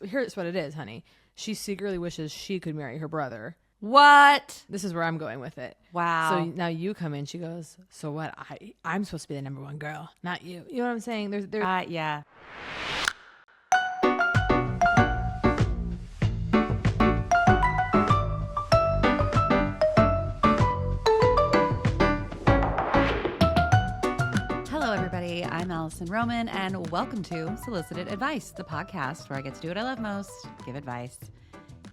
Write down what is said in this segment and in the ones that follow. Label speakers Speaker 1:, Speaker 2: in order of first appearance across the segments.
Speaker 1: here's what it is, honey. She secretly wishes she could marry her brother.
Speaker 2: What?
Speaker 1: This is where I'm going with it.
Speaker 2: Wow.
Speaker 1: So now you come in. She goes, so what? I'm supposed to be the number one girl, not you. You know what I'm saying? There's
Speaker 2: yeah. Hello, everybody. I'm Alison Roman, and welcome to Solicited Advice, the podcast where I get to do what I love most, give advice.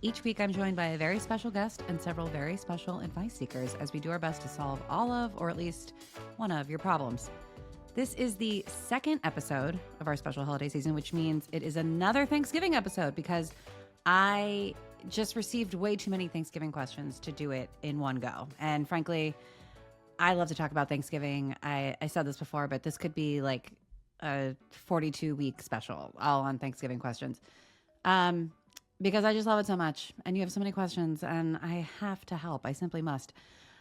Speaker 2: Each week, I'm joined by a very special guest and several very special advice seekers as we do our best to solve all of, or at least one of, your problems. This is the second episode of our special holiday season, which means it is another Thanksgiving episode because I just received way too many Thanksgiving questions to do it in one go. And frankly, I love to talk about Thanksgiving. I said this before, but this could be like a 42-week special all on Thanksgiving questions. Because I just love it so much, and you have so many questions, and I have to help. I simply must.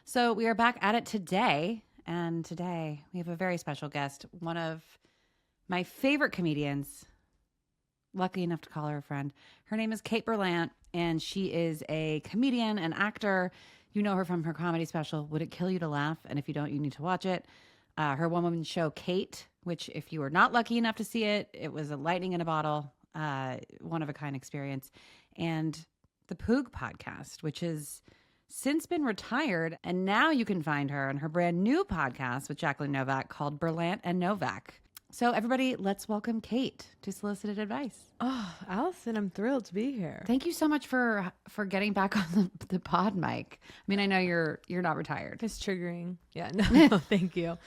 Speaker 2: So we are back at it today, and today we have a very special guest, one of my favorite comedians, lucky enough to call her a friend. Her name is Kate Berlant, and she is a comedian, an actor. You know her from her comedy special, Would It Kill You to Laugh? And if you don't, you need to watch it. Her one-woman show, Kate, which if you were not lucky enough to see it, it was a lightning in a bottle. One-of-a-kind experience, and the Poog podcast, which has since been retired, and now you can find her on her brand new podcast with Jacqueline Novak called Berlant and Novak. So everybody, let's welcome Kate to Solicited Advice.
Speaker 1: Oh, Alison, I'm thrilled to be here.
Speaker 2: Thank you so much for getting back on the pod mic. I mean, I know you're not retired.
Speaker 1: It's triggering. Yeah, no, thank you.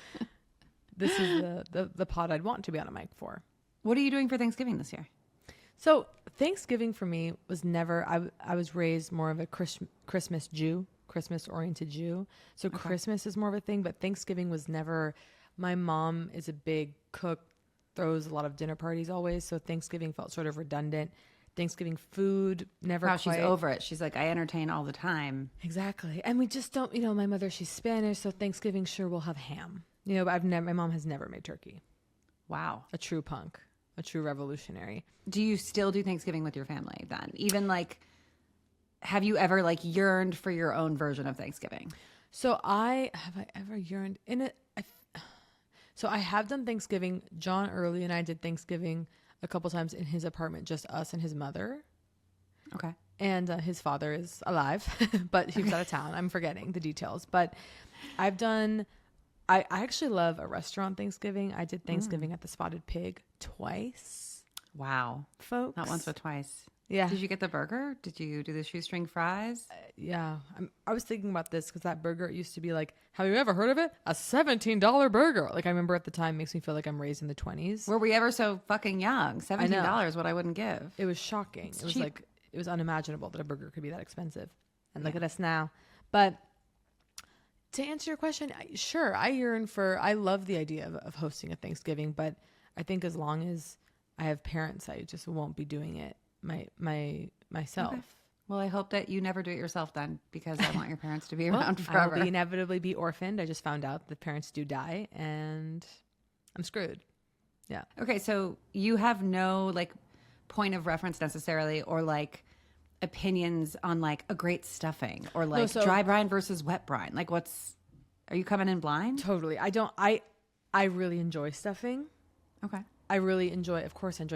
Speaker 1: This is the pod I'd want to be on a mic for.
Speaker 2: What are you doing for Thanksgiving this year?
Speaker 1: So Thanksgiving for me was never, I was raised more of a Christmas Jew, Christmas-oriented Jew. So okay. Christmas is more of a thing, but Thanksgiving was never, my mom is a big cook, throws a lot of dinner parties always. So Thanksgiving felt sort of redundant. Thanksgiving food, never quite.
Speaker 2: She's over it. She's like, I entertain all the time.
Speaker 1: Exactly. And we just don't, my mother, she's Spanish. So Thanksgiving, sure, we'll have ham. But my mom has never made turkey.
Speaker 2: Wow.
Speaker 1: A true punk. A true revolutionary.
Speaker 2: Do you still do Thanksgiving with your family then? Even have you ever yearned for your own version of Thanksgiving?
Speaker 1: So I ever yearned in it. So I have done Thanksgiving. John Early and I did Thanksgiving a couple times in his apartment, just us and his mother.
Speaker 2: Okay.
Speaker 1: And his father is alive, but he was out of town. I'm forgetting the details. But I've done... I actually love a restaurant Thanksgiving. I did Thanksgiving at the Spotted Pig twice.
Speaker 2: Wow.
Speaker 1: Folks.
Speaker 2: Not once, but twice.
Speaker 1: Yeah.
Speaker 2: Did you get the burger? Did you do the shoestring fries?
Speaker 1: Yeah. I was thinking about this because that burger used to be like, have you ever heard of it? A $17 burger. I remember at the time, makes me feel like I'm raised in the 20s.
Speaker 2: Were we ever so fucking young? $17, what I wouldn't give.
Speaker 1: It was shocking. It was cheap. It was unimaginable that a burger could be that expensive. And look at us now. But... to answer your question, sure, I love the idea of hosting a Thanksgiving, but I think as long as I have parents, I just won't be doing it myself. Okay.
Speaker 2: Well, I hope that you never do it yourself then, because I want your parents to be around forever.
Speaker 1: I'll inevitably be orphaned. I just found out that parents do die, and I'm screwed. Yeah. Okay,
Speaker 2: so you have no point of reference necessarily, or opinions on a great stuffing or dry brine versus wet brine. Are you coming in blind?
Speaker 1: Totally. I really enjoy stuffing.
Speaker 2: Okay.
Speaker 1: I really enjoy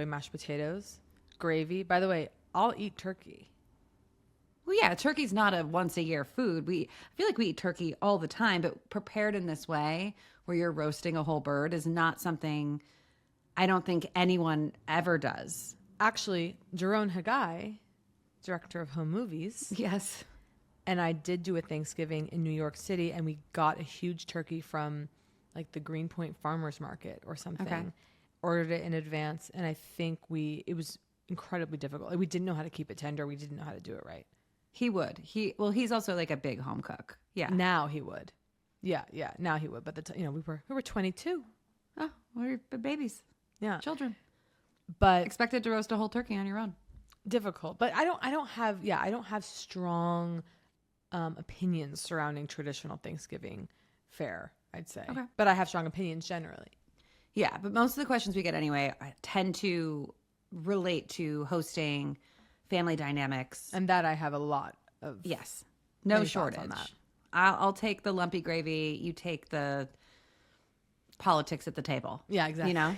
Speaker 1: mashed potatoes, gravy. By the way, I'll eat turkey.
Speaker 2: Well, yeah, turkey's not a once a year food. I feel like we eat turkey all the time, but prepared in this way where you're roasting a whole bird is not something I don't think anyone ever does.
Speaker 1: Actually, Jerome Hagai, director of home movies.
Speaker 2: Yes.
Speaker 1: And I did do a Thanksgiving in New York City, and we got a huge turkey from the Greenpoint Farmers Market or something. Okay. Ordered it in advance, and I think it was incredibly difficult. We didn't know how to keep it tender. We didn't know how to do it right.
Speaker 2: He would. He's also a big home cook. Yeah.
Speaker 1: Now he would. Yeah. Now he would. But we were 22.
Speaker 2: Oh, we're babies.
Speaker 1: Yeah.
Speaker 2: Children.
Speaker 1: But
Speaker 2: expected to roast a whole turkey on your own.
Speaker 1: Difficult, but I don't have strong opinions surrounding traditional Thanksgiving fare, I'd say. Okay. But I have strong opinions generally.
Speaker 2: Yeah, but most of the questions we get anyway tend to relate to hosting, family dynamics.
Speaker 1: And that I have a lot of.
Speaker 2: Yes. No
Speaker 1: many thoughts
Speaker 2: shortage.
Speaker 1: on that.
Speaker 2: I'll take the lumpy gravy. You take the politics at the table.
Speaker 1: Yeah, exactly.
Speaker 2: You know?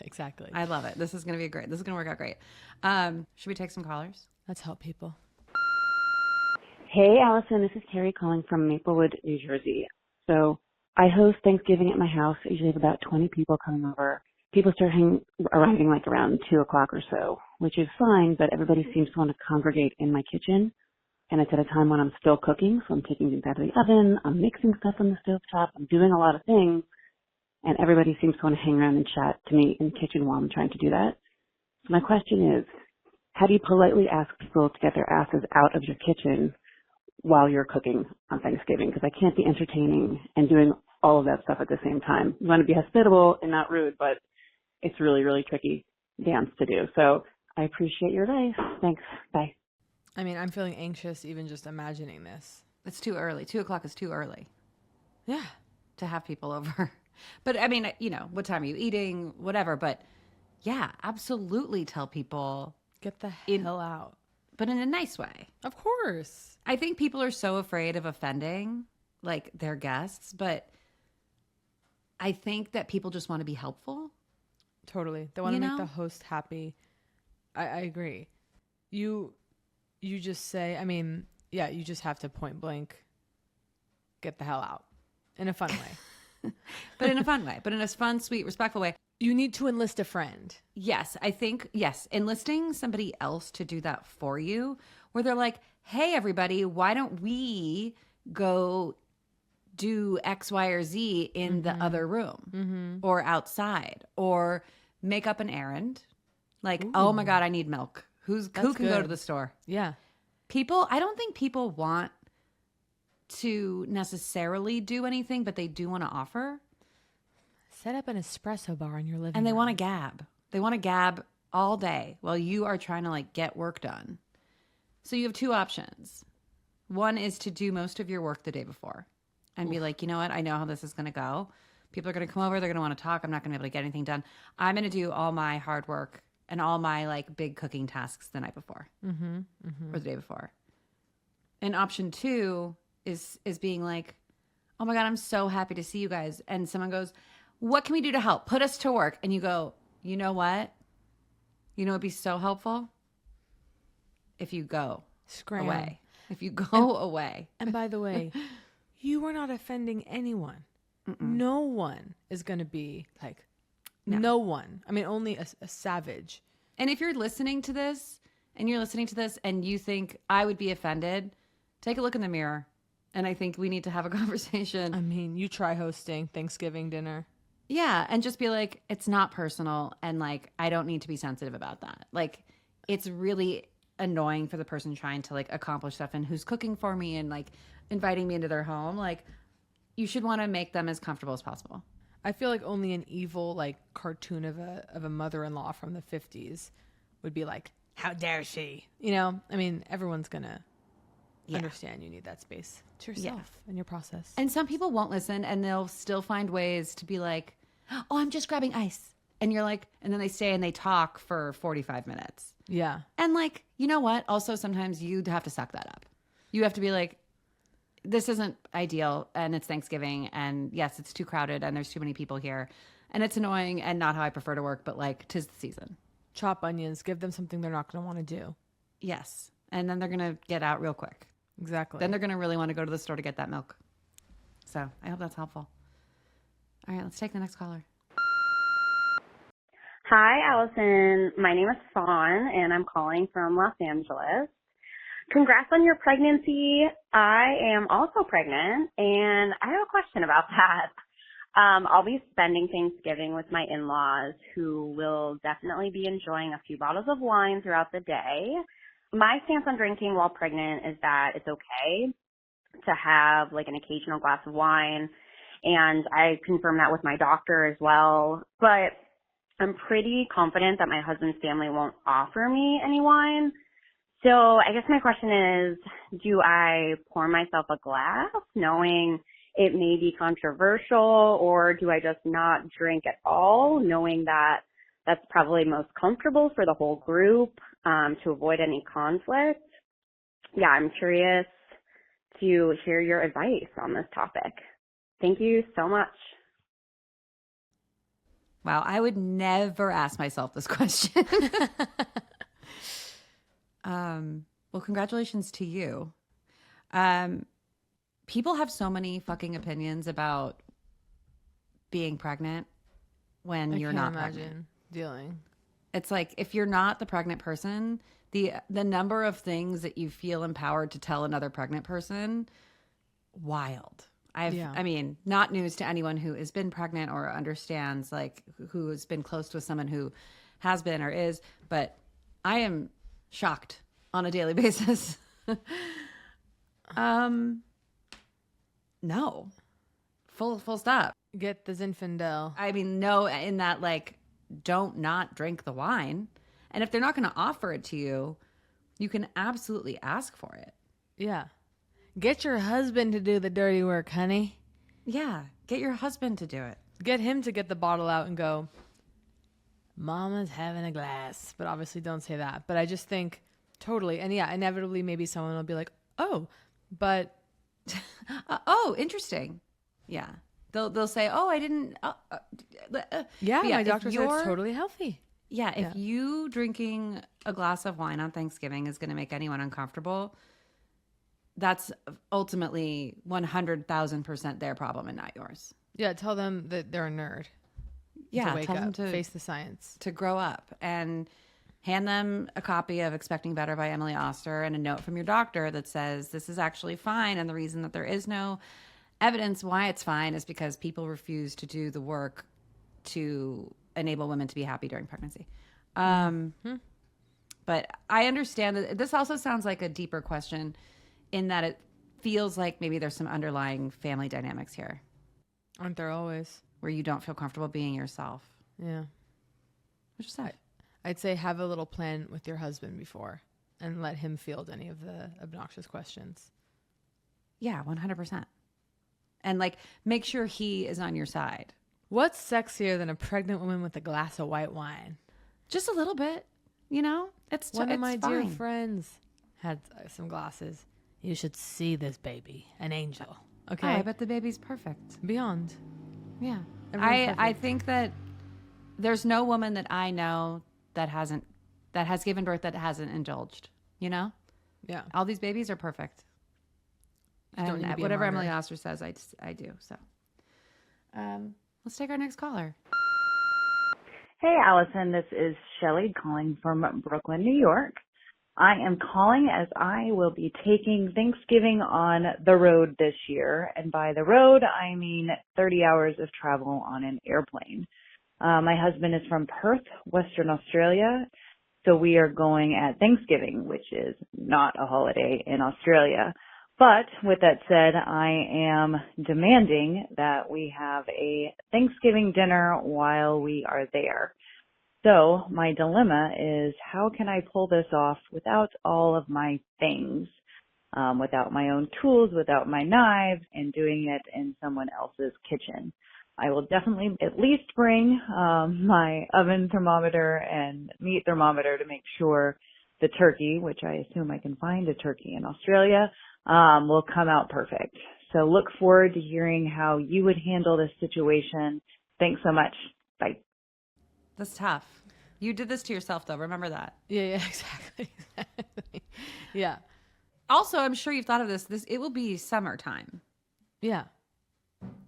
Speaker 1: Exactly.
Speaker 2: I love it. This is going to be great. This is going to work out great. Should we take some callers?
Speaker 1: Let's help people.
Speaker 3: Hey, Alison, this is Terry calling from Maplewood, New Jersey. So I host Thanksgiving at my house. I usually have about 20 people coming over. People start arriving like around 2 o'clock or so, which is fine, but everybody seems to want to congregate in my kitchen. And it's at a time when I'm still cooking, so I'm taking things out of the oven, I'm mixing stuff on the stovetop, I'm doing a lot of things, and everybody seems to want to hang around and chat to me in the kitchen while I'm trying to do that. So my question is, how do you politely ask people to get their asses out of your kitchen while you're cooking on Thanksgiving? Because I can't be entertaining and doing all of that stuff at the same time. You want to be hospitable and not rude, but it's really, really tricky dance to do. So I appreciate your advice. Thanks. Bye.
Speaker 1: I mean, I'm feeling anxious even just imagining this.
Speaker 2: It's too early. 2 o'clock is too early
Speaker 1: Yeah.
Speaker 2: to have people over. But I mean, you know, what time are you eating? Whatever. But yeah, absolutely tell people.
Speaker 1: Get the hell out.
Speaker 2: But in a nice way.
Speaker 1: Of course.
Speaker 2: I think people are so afraid of offending, like, their guests. But I think that people just want to be helpful.
Speaker 1: Totally. They want to
Speaker 2: You
Speaker 1: make
Speaker 2: know?
Speaker 1: the host happy. I agree. You just say, I mean, yeah, you just have to point blank get the hell out in a fun way.
Speaker 2: But in a fun way. But in a fun, sweet, respectful way.
Speaker 1: You need to enlist a friend.
Speaker 2: Yes, I think, yes, enlisting somebody else to do that for you, where they're like, hey, everybody, why don't we go do X, Y, or Z in the other room or outside or make up an errand? Like, oh my God, I need milk. Who can go to
Speaker 1: good.
Speaker 2: the store?
Speaker 1: Yeah.
Speaker 2: I don't think people want to necessarily do anything, but they do want to offer.
Speaker 1: Set up an espresso bar in your living room.
Speaker 2: And they want to gab. They want to gab all day while you are trying to like get work done. So you have two options. One is to do most of your work the day before and be like, you know what? I know how this is going to go. People are going to come over. They're going to want to talk. I'm not going to be able to get anything done. I'm going to do all my hard work and all my like big cooking tasks the night before or the day before. And option two is being like, oh my God, I'm so happy to see you guys. And someone goes, what can we do to help? Put us to work. And you go, you know what? You know, it'd be so helpful if you go away. If you go away.
Speaker 1: And by the way, you are not offending anyone. No one is going to be like, no one. I mean, only a savage.
Speaker 2: And if you're listening to this and you think I would be offended, take a look in the mirror. And I think we need to have a conversation.
Speaker 1: I mean, you try hosting Thanksgiving dinner.
Speaker 2: Yeah. And just be like, it's not personal. And like, I don't need to be sensitive about that. Like, it's really annoying for the person trying to like accomplish stuff and who's cooking for me and like inviting me into their home. Like, you should want to make them as comfortable as possible.
Speaker 1: I feel like only an evil like cartoon of a mother-in-law from the 50s would be like, how dare she? You know, I mean, everyone's going to understand you need that space to yourself in your process.
Speaker 2: And some people won't listen and they'll still find ways to be like, oh, I'm just grabbing ice. And you're like, and then they stay and they talk for 45 minutes.
Speaker 1: Yeah.
Speaker 2: And like, you know what? Also, sometimes you have to suck that up. You have to be like, this isn't ideal and it's Thanksgiving and yes, it's too crowded and there's too many people here and it's annoying and not how I prefer to work, but like, 'tis the season.
Speaker 1: Chop onions, give them something they're not going to want to do.
Speaker 2: Yes. And then they're going to get out real quick.
Speaker 1: Exactly.
Speaker 2: Then they're going to really want to go to the store to get that milk. So I hope that's helpful. All right, let's take the next caller.
Speaker 4: Hi, Allison. My name is Fawn, and I'm calling from Los Angeles. Congrats on your pregnancy. I am also pregnant, and I have a question about that. I'll be spending Thanksgiving with my in-laws, who will definitely be enjoying a few bottles of wine throughout the day. My stance on drinking while pregnant is that it's okay to have like an occasional glass of wine, and I confirm that with my doctor as well. But I'm pretty confident that my husband's family won't offer me any wine. So I guess my question is, do I pour myself a glass knowing it may be controversial, or do I just not drink at all knowing that that's probably most comfortable for the whole group to avoid any conflict. Yeah, I'm curious to hear your advice on this topic. Thank you so much.
Speaker 2: Wow, I would never ask myself this question. Well, congratulations to you. People have so many fucking opinions about being pregnant when you're not pregnant.
Speaker 1: Dealing.
Speaker 2: It's like if you're not the pregnant person, the number of things that you feel empowered to tell another pregnant person, wild. I mean, not news to anyone who has been pregnant or understands, like, who has been close to someone who has been or is, but I am shocked on a daily basis. No. Full stop.
Speaker 1: Get the Zinfandel.
Speaker 2: I mean, no, in that, like, don't not drink the wine. And if they're not going to offer it to you, you can absolutely ask for it.
Speaker 1: Yeah. Get your husband to do the dirty work, honey.
Speaker 2: Yeah. Get your husband to do it.
Speaker 1: Get him to get the bottle out and go, Mama's having a glass. But obviously don't say that. But I just think totally. And yeah, inevitably maybe someone will be like, oh, but.
Speaker 2: Oh, interesting. Yeah. They'll say, oh, I didn't.
Speaker 1: Yeah,
Speaker 2: yeah,
Speaker 1: my doctor said it's totally healthy.
Speaker 2: Yeah, if you drinking a glass of wine on Thanksgiving is going to make anyone uncomfortable, that's ultimately 100,000% their problem and not yours.
Speaker 1: Yeah, tell them that they're a nerd.
Speaker 2: Yeah,
Speaker 1: to wake
Speaker 2: tell
Speaker 1: up,
Speaker 2: them to
Speaker 1: face the science.
Speaker 2: To grow up, and hand them a copy of Expecting Better by Emily Oster and a note from your doctor that says this is actually fine, and the reason that there is no evidence why it's fine is because people refuse to do the work to enable women to be happy during pregnancy. But I understand that this also sounds like a deeper question in that it feels like maybe there's some underlying family dynamics here.
Speaker 1: Aren't there always?
Speaker 2: Where you don't feel comfortable being yourself.
Speaker 1: Yeah.
Speaker 2: Which is sad.
Speaker 1: I'd say have a little plan with your husband before and let him field any of the obnoxious questions.
Speaker 2: Yeah, 100%. And like, make sure he is on your side.
Speaker 1: What's sexier than a pregnant woman with a glass of white wine?
Speaker 2: Just a little bit, you know? It's
Speaker 1: One of my dear
Speaker 2: fine.
Speaker 1: friends had some glasses. You should see this baby, an angel. Okay,
Speaker 2: Oh, I bet the baby's perfect.
Speaker 1: beyond.
Speaker 2: Yeah.
Speaker 1: Everyone's
Speaker 2: I
Speaker 1: perfect.
Speaker 2: think that there's no woman that I know that has given birth that hasn't indulged, you know?
Speaker 1: Yeah.
Speaker 2: All these babies are perfect.
Speaker 1: Just don't
Speaker 2: And
Speaker 1: need to be a
Speaker 2: whatever
Speaker 1: martyr.
Speaker 2: Emily Oster says, I do. So let's take our next caller.
Speaker 5: Hey, Allison. This is Shelly calling from Brooklyn, New York. I am calling as I will be taking Thanksgiving on the road this year. And by the road, I mean 30 hours of travel on an airplane. My husband is from Perth, Western Australia. So we are going at Thanksgiving, which is not a holiday in Australia. But with that said, I am demanding that we have a Thanksgiving dinner while we are there. So my dilemma is, how can I pull this off without all of my things, without my own tools, without my knives, and doing it in someone else's kitchen? I will definitely at least bring my oven thermometer and meat thermometer to make sure the turkey, which I assume I can find a turkey in Australia, will come out perfect. So look forward to hearing how you would handle this situation. Thanks so much. Bye.
Speaker 2: That's tough. You did this to yourself, though. Remember that.
Speaker 1: Yeah, exactly. Yeah.
Speaker 2: Also, I'm sure you've thought of this. It will be summertime.
Speaker 1: Yeah.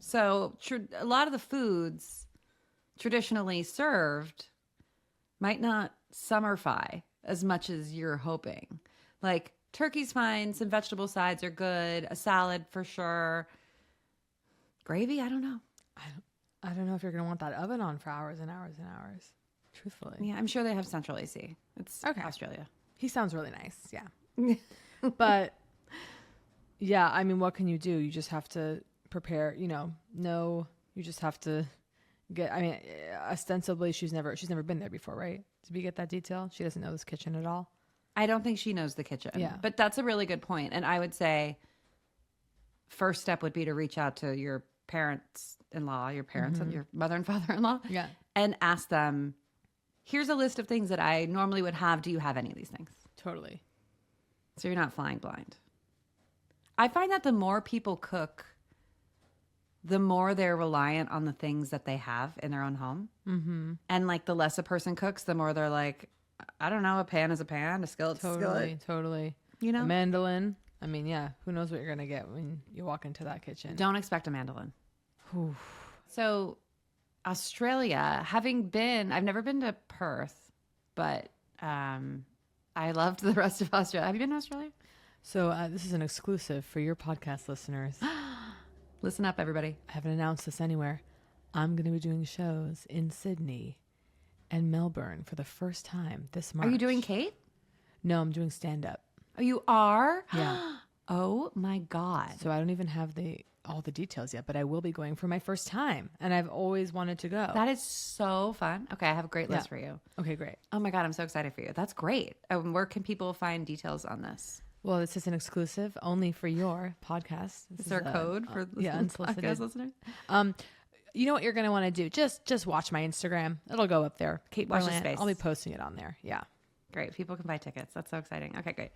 Speaker 2: So a lot of the foods traditionally served might not summerfy as much as you're hoping. Like, turkey's fine. Some vegetable sides are good. A salad for sure. Gravy? I don't know.
Speaker 1: I don't know if you're going to want that oven on for hours and hours and hours. Truthfully.
Speaker 2: Yeah, I'm sure they have central AC. It's
Speaker 1: Okay.
Speaker 2: Australia.
Speaker 1: He sounds really nice. Yeah. But yeah, I mean, what can you do? You just have to prepare, you just have to ostensibly she's never been there before, right? Did we get that detail? She doesn't know this kitchen at all.
Speaker 2: I don't think she knows the kitchen.
Speaker 1: Yeah.
Speaker 2: But that's a really good point. And I would say first step would be to reach out to your parents-in-law, your parents and your mother and father-in-law.
Speaker 1: Yeah.
Speaker 2: And ask them, here's a list of things that I normally would have. Do you have any of these things?
Speaker 1: Totally.
Speaker 2: So you're not flying blind. I find that the more people cook, the more they're reliant on the things that they have in their own home. Mm-hmm. And like the less a person cooks, the more they're like, I don't know, a pan is a pan, a skillet's a skillet.
Speaker 1: Totally.
Speaker 2: You know?
Speaker 1: A mandolin. I mean, yeah, who knows what you're going to get when you walk into that kitchen.
Speaker 2: Don't expect a mandolin.
Speaker 1: Oof.
Speaker 2: So Australia, I've never been to Perth, but I loved the rest of Australia. Have you been to Australia?
Speaker 1: So this is an exclusive for your podcast listeners.
Speaker 2: Listen up, everybody.
Speaker 1: I haven't announced this anywhere. I'm going to be doing shows in Sydney and Melbourne for the first time this March.
Speaker 2: Are you doing Kate?
Speaker 1: No, I'm doing stand-up.
Speaker 2: Oh, you are?
Speaker 1: Yeah.
Speaker 2: Oh my God.
Speaker 1: So I don't even have all the details yet, but I will be going for my first time, and I've always wanted to go.
Speaker 2: That is so fun. Okay, I have a great list for you.
Speaker 1: Okay, great.
Speaker 2: Oh my God, I'm so excited for you. That's great. Where can people find details on this?
Speaker 1: Well, this is an exclusive only for your podcast.
Speaker 2: Is there a code for the
Speaker 1: unsolicited
Speaker 2: podcast listeners?
Speaker 1: You know what you're going to want to do? Just watch my Instagram. It'll go up there. Kate
Speaker 2: Watch the
Speaker 1: Berlant.
Speaker 2: space.
Speaker 1: I'll be posting it on there. Yeah.
Speaker 2: Great. People can buy tickets. That's so exciting. Okay, great.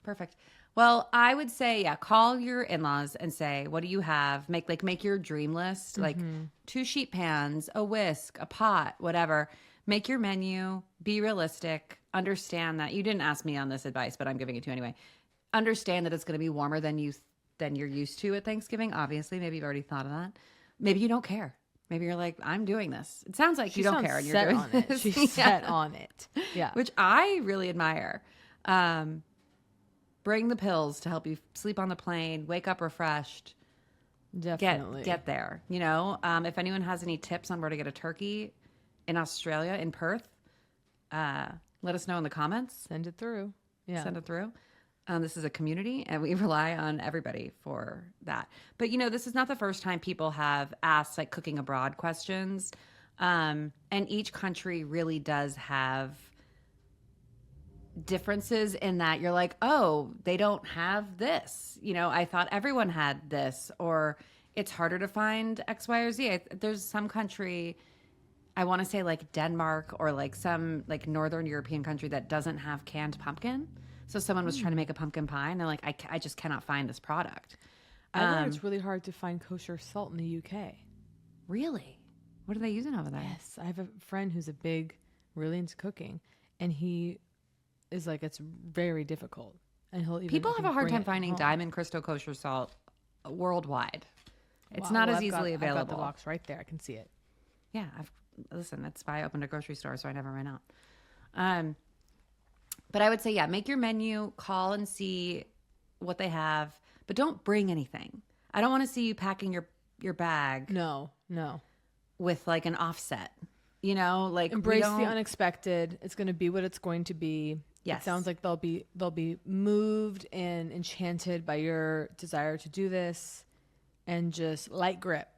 Speaker 2: Perfect. Well, I would say, yeah, call your in-laws and say, what do you have? Make your dream list, like 2 sheet pans, a whisk, a pot, whatever. Make your menu, be realistic, understand that you didn't ask me on this advice, but I'm giving it to you anyway. Understand that it's going to be warmer than you're used to at Thanksgiving. Obviously, maybe you've already thought of that. Maybe you don't care. Maybe you're like, I'm doing this. It sounds like you don't care and you're doing
Speaker 1: on it. She's set on it. Yeah.
Speaker 2: Which I really admire. Bring the pills to help you sleep on the plane, wake up refreshed.
Speaker 1: Definitely.
Speaker 2: Get there. You know, if anyone has any tips on where to get a turkey in Australia, in Perth, let us know in the comments.
Speaker 1: Send it through. Yeah.
Speaker 2: Send it through. This is a community, and we rely on everybody for that. But, you know, this is not the first time people have asked, like, cooking abroad questions. And each country really does have differences in that you're like, oh, they don't have this. You know, I thought everyone had this. Or it's harder to find X, Y, or Z. There's some country, I want to say like Denmark or like some like Northern European country that doesn't have canned pumpkin. So someone was trying to make a pumpkin pie, and they're like, I just cannot find this product.
Speaker 1: I think it's really hard to find kosher salt in the UK.
Speaker 2: Really? What are they using over there?
Speaker 1: Yes. I have a friend who's really into cooking, and he is like, it's very difficult. And
Speaker 2: People have a hard time finding diamond crystal kosher salt worldwide. It's not as easily available.
Speaker 1: I've got the box right there. I can see it.
Speaker 2: Yeah. Listen, that's why I opened a grocery store, so I never ran out. But I would say, yeah, make your menu, call and see what they have, but don't bring anything. I don't want to see you packing your bag.
Speaker 1: No.
Speaker 2: With like an offset, you know, like
Speaker 1: embrace the unexpected. It's going to be what it's going to be.
Speaker 2: Yes.
Speaker 1: It sounds like they'll be moved and enchanted by your desire to do this, and just light grip,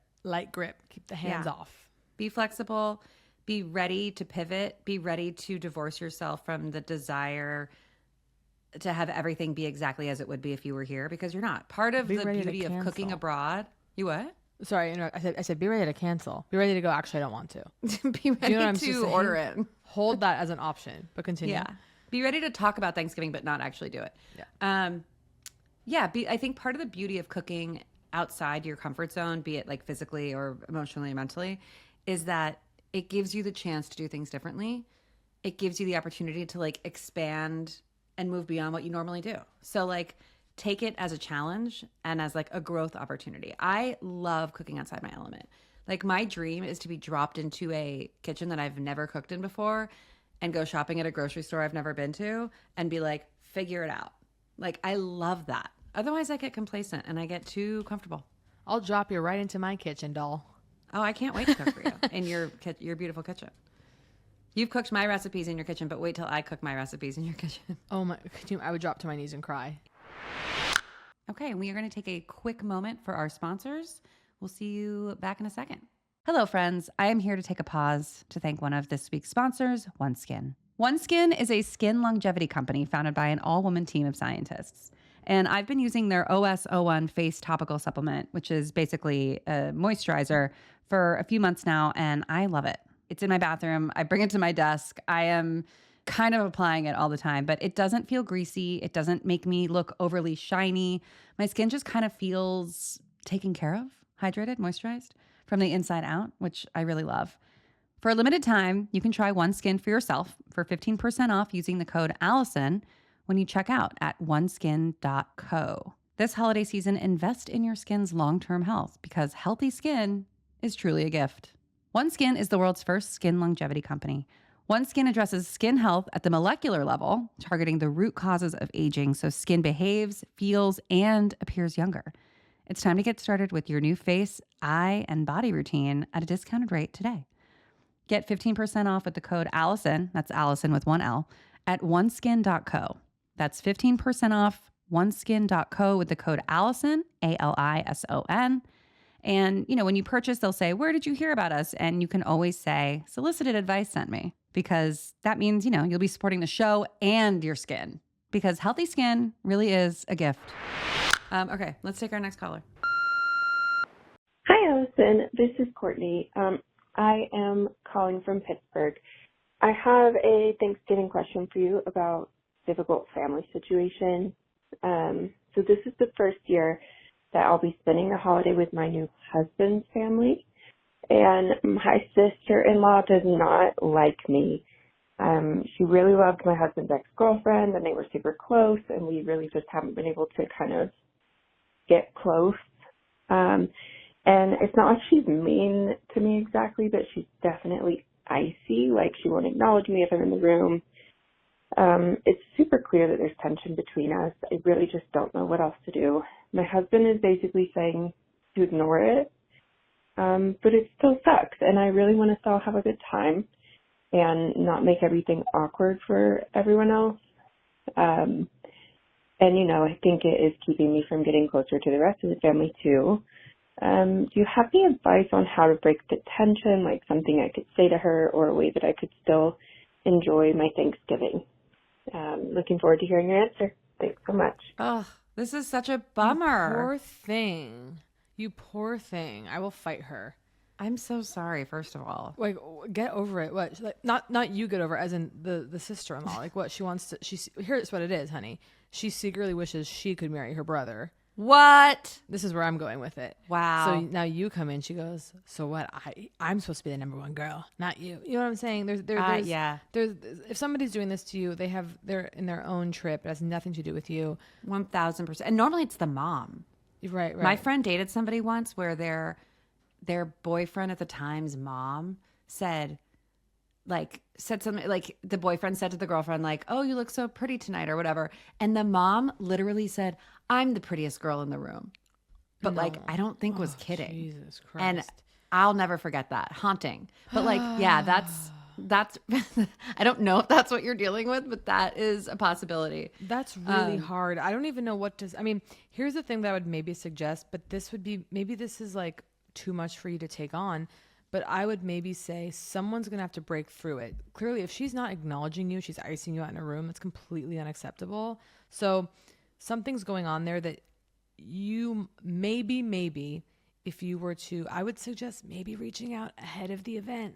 Speaker 1: keep the hands off.
Speaker 2: Be flexible. Be ready to pivot. Be ready to divorce yourself from the desire to have everything be exactly as it would be if you were here, because you're not. Part of the beauty of cooking abroad. You what?
Speaker 1: Sorry, I said be ready to cancel. Be ready to go. Actually, I don't want to.
Speaker 2: Be ready to order it.
Speaker 1: Hold that as an option, but continue.
Speaker 2: Yeah. Be ready to talk about Thanksgiving, but not actually do it. Yeah. I think part of the beauty of cooking outside your comfort zone, be it like physically or emotionally or mentally, is that it gives you the chance to do things differently. It gives you the opportunity to like expand and move beyond what you normally do. So like take it as a challenge and as like a growth opportunity. I love cooking outside my element. Like my dream is to be dropped into a kitchen that I've never cooked in before and go shopping at a grocery store I've never been to and be like, figure it out. Like I love that. Otherwise I get complacent and I get too comfortable.
Speaker 1: I'll drop you right into my kitchen, doll.
Speaker 2: Oh, I can't wait to cook for you in your beautiful kitchen. You've cooked my recipes in your kitchen, but wait till I cook my recipes in your kitchen.
Speaker 1: Oh my! I would drop to my knees and cry.
Speaker 2: Okay, we are going to take a quick moment for our sponsors. We'll see you back in a second. Hello, friends. I am here to take a pause to thank one of this week's sponsors, OneSkin. OneSkin is a skin longevity company founded by an all-woman team of scientists. And I've been using their OS01 face topical supplement, which is basically a moisturizer, for a few months now, and I love it. It's in my bathroom. I bring it to my desk. I am kind of applying it all the time, but it doesn't feel greasy. It doesn't make me look overly shiny. My skin just kind of feels taken care of, hydrated, moisturized from the inside out, which I really love. For a limited time, you can try OneSkin for yourself for 15% off using the code Alison when you check out at oneskin.co. This holiday season, invest in your skin's long-term health because healthy skin is truly a gift. OneSkin is the world's first skin longevity company. OneSkin addresses skin health at the molecular level, targeting the root causes of aging so skin behaves, feels, and appears younger. It's time to get started with your new face, eye, and body routine at a discounted rate today. Get 15% off with the code Alison, that's Alison with one L, at oneskin.co. That's 15% off oneskin.co with the code Alison, Alison. And, when you purchase, they'll say, where did you hear about us? And you can always say, Solicited Advice sent me, because that means, you'll be supporting the show and your skin, because healthy skin really is a gift. Okay, let's take our next caller.
Speaker 6: Hi, Alison. This is Courtney. I am calling from Pittsburgh. I have a Thanksgiving question for you about difficult family situation. So this is the first year that I'll be spending the holiday with my new husband's family, and my sister-in-law does not like me. She really loved my husband's ex-girlfriend, and they were super close, and we really just haven't been able to kind of get close. And it's not like she's mean to me exactly, but she's definitely icy. Like, she won't acknowledge me if I'm in the room. It's super clear that there's tension between us. I really just don't know what else to do. My husband is basically saying to ignore it, but it still sucks. And I really want to still have a good time and not make everything awkward for everyone else. And, I think it is keeping me from getting closer to the rest of the family too. Do you have any advice on how to break the tension, like something I could say to her or a way that I could still enjoy my Thanksgiving? Looking forward to hearing your answer. Thanks so much.
Speaker 2: Oh, this is such a bummer.
Speaker 1: Poor thing. You poor thing. I will fight her.
Speaker 2: I'm so sorry, first of all.
Speaker 1: Like, get over it. What? Like, not you get over it, as in the sister-in-law. Like, what she wants to. Here's what it is, honey. She secretly wishes she could marry her brother.
Speaker 2: What?
Speaker 1: This is where I'm going with it.
Speaker 2: Wow.
Speaker 1: So now you come in. She goes, so what? I'm supposed to be the number one girl, not you. You know what I'm saying? There's if somebody's doing this to you, they're in their own trip. It has nothing to do with you.
Speaker 2: 1,000%. And normally it's the mom.
Speaker 1: Right.
Speaker 2: My friend dated somebody once where their boyfriend at the time's mom said something like, the boyfriend said to the girlfriend, like, oh, you look so pretty tonight or whatever. And the mom literally said, I'm the prettiest girl in the room. But I don't think was kidding.
Speaker 1: Jesus Christ.
Speaker 2: And I'll never forget that. Haunting. But that's I don't know if that's what you're dealing with, but that is a possibility.
Speaker 1: That's really hard. I don't even know what to, here's the thing that I would maybe suggest, but maybe this is like too much for you to take on. But I would maybe say someone's going to have to break through it. Clearly, if she's not acknowledging you, she's icing you out in a room, that's completely unacceptable. So something's going on there that you maybe, if you were to, I would suggest maybe reaching out ahead of the event.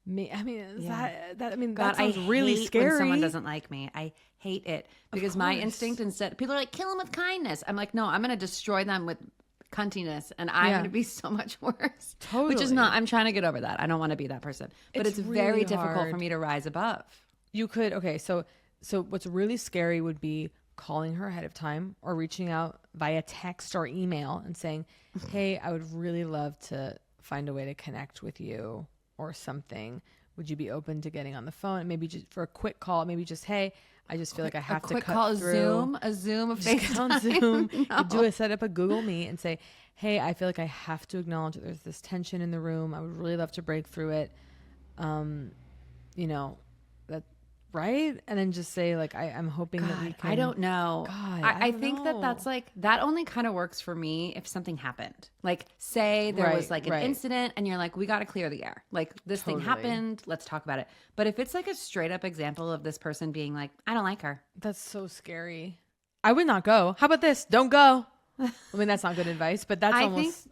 Speaker 1: That sounds really scary.
Speaker 2: When someone doesn't like me, I hate it because my instinct, instead, people are like, kill them with kindness. I'm like, no, I'm going to destroy them with cuntiness, and I'm going to be so much worse.
Speaker 1: Totally.
Speaker 2: Which is not, I'm trying to get over that. I don't want to be that person. But it's
Speaker 1: really
Speaker 2: very difficult
Speaker 1: hard
Speaker 2: for me to rise above.
Speaker 1: You could, okay, so what's really scary would be calling her ahead of time or reaching out via text or email and saying, hey, I would really love to find a way to connect with you or something. Would you be open to getting on the phone? And maybe just for a quick call, maybe just, hey, I just feel like I have to cut
Speaker 2: call,
Speaker 1: through.
Speaker 2: a Zoom, a
Speaker 1: Just get on
Speaker 2: FaceTime.
Speaker 1: Zoom.
Speaker 2: No.
Speaker 1: Set up a Google Meet and say, hey, I feel like I have to acknowledge that there's this tension in the room. I would really love to break through it. That right? And then just say, like, I'm hoping that we can.
Speaker 2: I don't know.
Speaker 1: God,
Speaker 2: I
Speaker 1: don't
Speaker 2: think
Speaker 1: know.
Speaker 2: that's like, that only kind of works for me if something happened. Like, say there was like an incident and you're like, we got to clear the air. Like, this thing happened. Let's talk about it. But if it's like a straight up example of this person being like, I don't like her.
Speaker 1: That's so scary. I would not go. How about this? Don't go. I mean, that's not good advice, but that's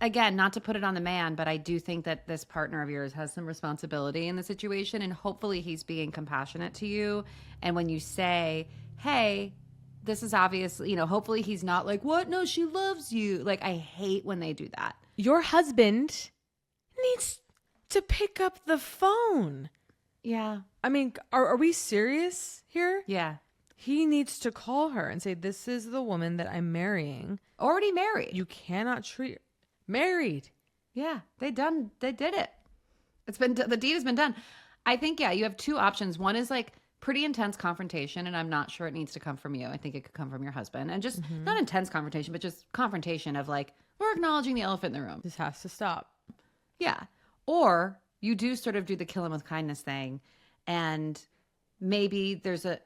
Speaker 2: Again, not to put it on the man, but I do think that this partner of yours has some responsibility in the situation, and hopefully he's being compassionate to you. And when you say, hey, this is obviously, hopefully he's not like, what? No, she loves you. Like, I hate when they do that.
Speaker 1: Your husband needs to pick up the phone.
Speaker 2: Yeah.
Speaker 1: I mean, are we serious here?
Speaker 2: Yeah.
Speaker 1: He needs to call her and say, this is the woman that I'm marrying.
Speaker 2: Already married.
Speaker 1: You cannot treat her. Married.
Speaker 2: Yeah. They did it. The deed has been done. I think, you have two options. One is like pretty intense confrontation, and I'm not sure it needs to come from you. I think it could come from your husband. And just not intense confrontation, but just confrontation of like, we're acknowledging the elephant in the room.
Speaker 1: This has to stop.
Speaker 2: Yeah. Or you do sort of do the kill him with kindness thing, and maybe there's a,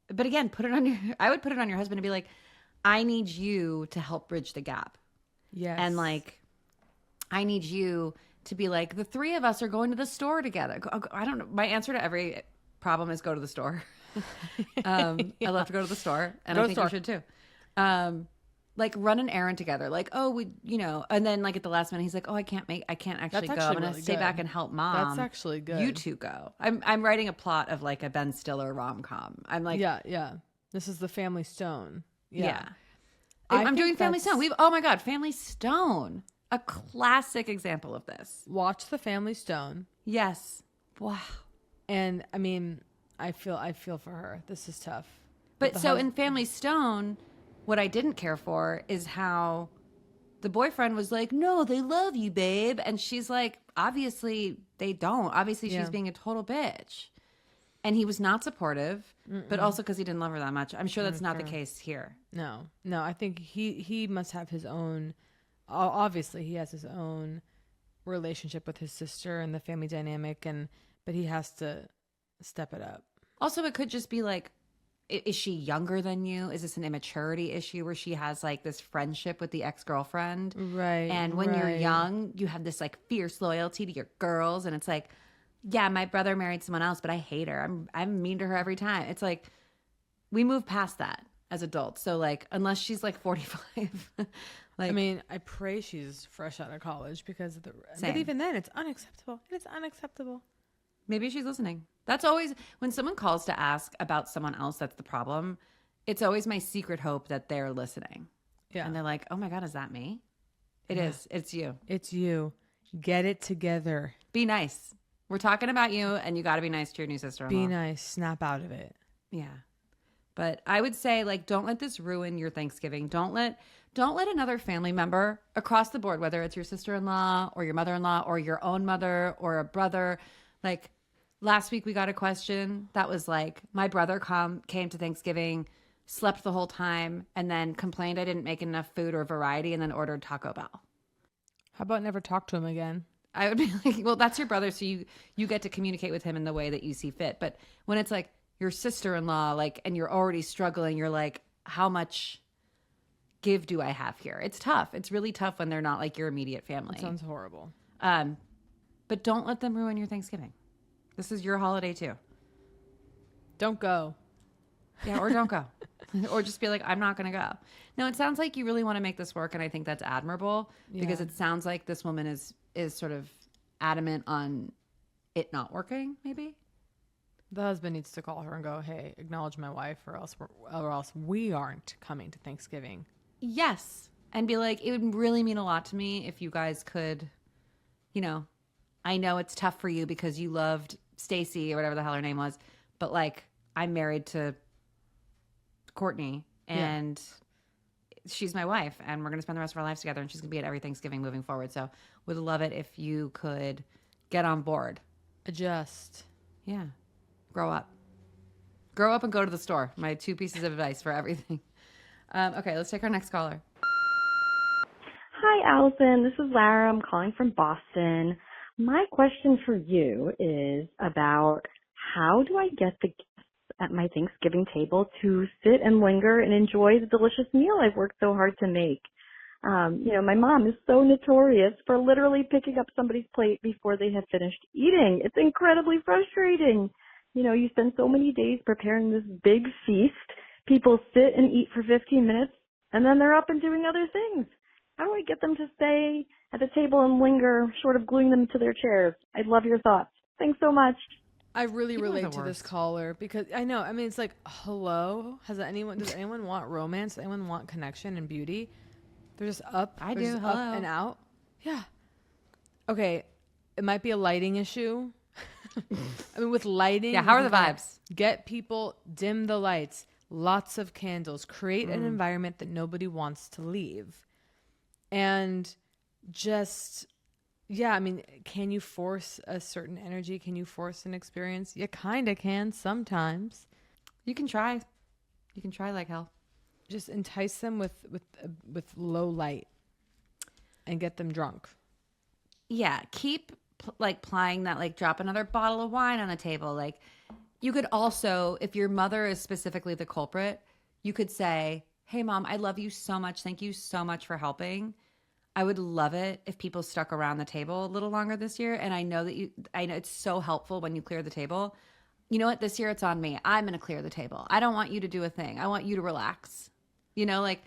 Speaker 2: but again, I would put it on your husband and be like, I need you to help bridge the gap.
Speaker 1: Yes.
Speaker 2: And like, I need you to be like, the three of us are going to the store together. I don't know. My answer to every problem is go to the store. I love to go to the store, and I think you should too. Like run an errand together. Like, and then like at the last minute, he's like, oh, I can't actually go. I'm going to stay back and help mom.
Speaker 1: That's actually good.
Speaker 2: You two go. I'm writing a plot of like a Ben Stiller rom-com. I'm like,
Speaker 1: yeah. This is the Family Stone. Yeah.
Speaker 2: I'm doing Family Stone. Oh my God, Family Stone. A classic example of this.
Speaker 1: Watch the Family Stone.
Speaker 2: Yes. Wow.
Speaker 1: And I mean, I feel for her. This is tough.
Speaker 2: But so in Family Stone, what I didn't care for is how the boyfriend was like, no, they love you, babe. And she's like, obviously they don't. Obviously she's being a total bitch. And he was not supportive, but also because he didn't love her that much. I'm sure that's not the case here.
Speaker 1: No, I think he must have his own, obviously he has his own relationship with his sister and the family dynamic, but he has to step it up.
Speaker 2: Also, it could just be like, is she younger than you? Is this an immaturity issue where she has like this friendship with the ex-girlfriend?
Speaker 1: Right.
Speaker 2: And when you're young, you have this like fierce loyalty to your girls. And it's like, yeah, my brother married someone else, but I hate her. I'm mean to her every time. It's like, we move past that as adults. So like, unless she's like 45, like,
Speaker 1: I mean, I pray she's fresh out of college because of but even then it's unacceptable. It's unacceptable.
Speaker 2: Maybe she's listening. That's always, when someone calls to ask about someone else that's the problem, it's always my secret hope that they're listening. Yeah. And they're like, oh my God, is that me? It is. It's you.
Speaker 1: It's you. Get it together.
Speaker 2: Be nice. We're talking about you, and you got to be nice to your new sister-in-law.
Speaker 1: Be nice. Snap out of it.
Speaker 2: Yeah. But I would say, like, don't let this ruin your Thanksgiving. Don't let another family member across the board, whether it's your sister-in-law or your mother-in-law or your own mother or a brother, like, last week we got a question that was like, my brother came to Thanksgiving, slept the whole time, and then complained I didn't make enough food or variety, and then ordered Taco Bell.
Speaker 1: How about never talk to him again?
Speaker 2: I would be like, well, that's your brother, so you get to communicate with him in the way that you see fit. But when it's like your sister-in-law, like, and you're already struggling, you're like, how much give do I have here? It's tough. It's really tough when they're not like your immediate family.
Speaker 1: That sounds horrible.
Speaker 2: But don't let them ruin your Thanksgiving. This is your holiday too.
Speaker 1: Don't go.
Speaker 2: Yeah, or don't go. Or just be like, I'm not going to go. No, it sounds like you really want to make this work, and I think that's admirable because it sounds like this woman is sort of adamant on it not working, maybe.
Speaker 1: The husband needs to call her and go, hey, acknowledge my wife or else we aren't coming to Thanksgiving.
Speaker 2: Yes. And be like, it would really mean a lot to me if you guys could, I know it's tough for you because you loved Stacy or whatever the hell her name was, but like, I'm married to Courtney and she's my wife and we're going to spend the rest of our lives together and she's going to be at every Thanksgiving moving forward. So would love it if you could get on board.
Speaker 1: Adjust.
Speaker 2: Yeah. Grow up and go to the store. My 2 pieces of advice for everything. Okay, let's take our next caller.
Speaker 7: Hi, Alison. This is Lara. I'm calling from Boston. My question for you is about how do I get the guests at my Thanksgiving table to sit and linger and enjoy the delicious meal I've worked so hard to make? My mom is so notorious for literally picking up somebody's plate before they have finished eating. It's incredibly frustrating. You spend so many days preparing this big feast. People sit and eat for 15 minutes and then they're up and doing other things. How do I get them to stay at the table and linger short of gluing them to their chairs? I'd love your thoughts. Thanks so much.
Speaker 1: I really
Speaker 2: People are
Speaker 1: relate
Speaker 2: the
Speaker 1: to this
Speaker 2: worst.
Speaker 1: caller because I know. I mean, it's like, hello, does anyone want romance? Does anyone want connection and beauty? They're just up.
Speaker 2: I
Speaker 1: they're
Speaker 2: do.
Speaker 1: just
Speaker 2: Hello.
Speaker 1: up and out. Yeah. Okay. It might be a lighting issue. I mean, with lighting.
Speaker 2: Yeah, how
Speaker 1: you
Speaker 2: are the
Speaker 1: can kinda
Speaker 2: vibes?
Speaker 1: Get people, dim the lights, lots of candles, create an environment that nobody wants to leave. And just, yeah, I mean, can you force a certain energy? Can you force an experience? You kind of can sometimes.
Speaker 2: You can try. You can try like hell.
Speaker 1: Just entice them with low light and get them drunk.
Speaker 2: Yeah, keep plying that, like drop another bottle of wine on a table. Like you could also, if your mother is specifically the culprit, you could say, "Hey mom, I love you so much. Thank you so much for helping. I would love it if people stuck around the table a little longer this year. And I know it's so helpful when you clear the table. You know what? This year it's on me. I'm going to clear the table. I don't want you to do a thing. I want you to relax." You know, like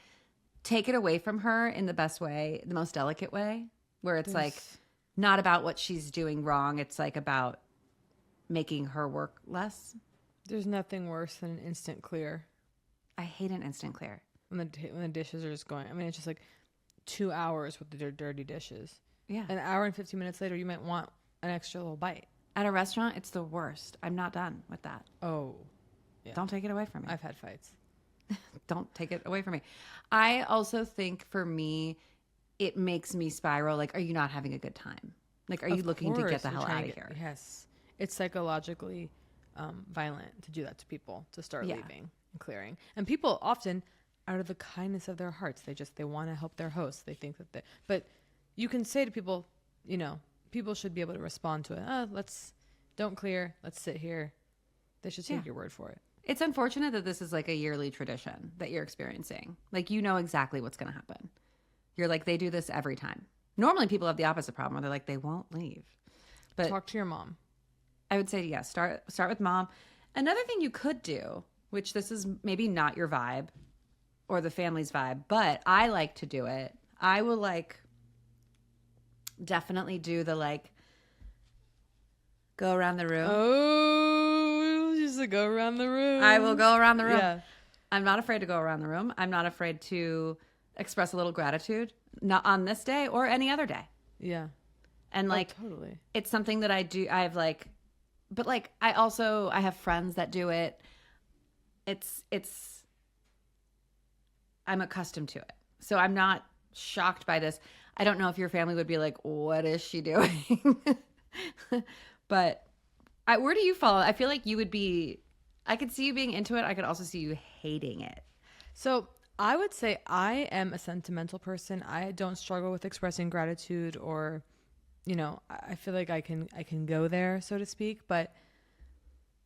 Speaker 2: take it away from her in the best way, the most delicate way, where it's like not about what she's doing wrong. It's like about making her work less.
Speaker 1: There's nothing worse than an instant clear
Speaker 2: I hate an instant clear.
Speaker 1: when the dishes are just going. I mean, it's just like 2 hours with the dirty dishes.
Speaker 2: Yeah.
Speaker 1: An hour and 15 minutes later, you might want an extra little bite.
Speaker 2: At a restaurant, it's the worst. I'm not done with that.
Speaker 1: Oh, yeah.
Speaker 2: Don't take it away from me.
Speaker 1: I've had fights.
Speaker 2: Don't take it away from me. I also think for me, it makes me spiral. Like, are you not having a good time? Like, are you looking to get the hell out of here?
Speaker 1: Yes. It's psychologically violent to do that to people, to start
Speaker 2: Yeah.
Speaker 1: leaving and clearing. And people often, out of the kindness of their hearts, they want to help their hosts. They think that but you can say to people, you know, people should be able to respond to it. Don't clear. Let's sit here. They should take your word for it.
Speaker 2: It's unfortunate that this is like a yearly tradition that you're experiencing. Like, you know exactly what's going to happen. You're like, they do this every time. Normally people have the opposite problem where they're like, they won't leave. But
Speaker 1: Talk to your mom.
Speaker 2: I would say, yeah, start with mom. Another thing you could do, which this is maybe not your vibe or the family's vibe, but I like to do it. I will definitely do the go around the room.
Speaker 1: Oh, just to go around the room.
Speaker 2: I will go around the room.
Speaker 1: Yeah.
Speaker 2: I'm not afraid to go around the room. I'm not afraid to express a little gratitude, not on this day or any other day.
Speaker 1: Yeah.
Speaker 2: And
Speaker 1: totally.
Speaker 2: it's something that I do. I have but I have friends that do it. I'm accustomed to it. So I'm not shocked by this. I don't know if your family would be like, what is she doing? But where do you fall? I feel like you would be, I could see you being into it. I could also see you hating it.
Speaker 1: So I would say I am a sentimental person. I don't struggle with expressing gratitude or, you know, I feel like I can go there, so to speak. But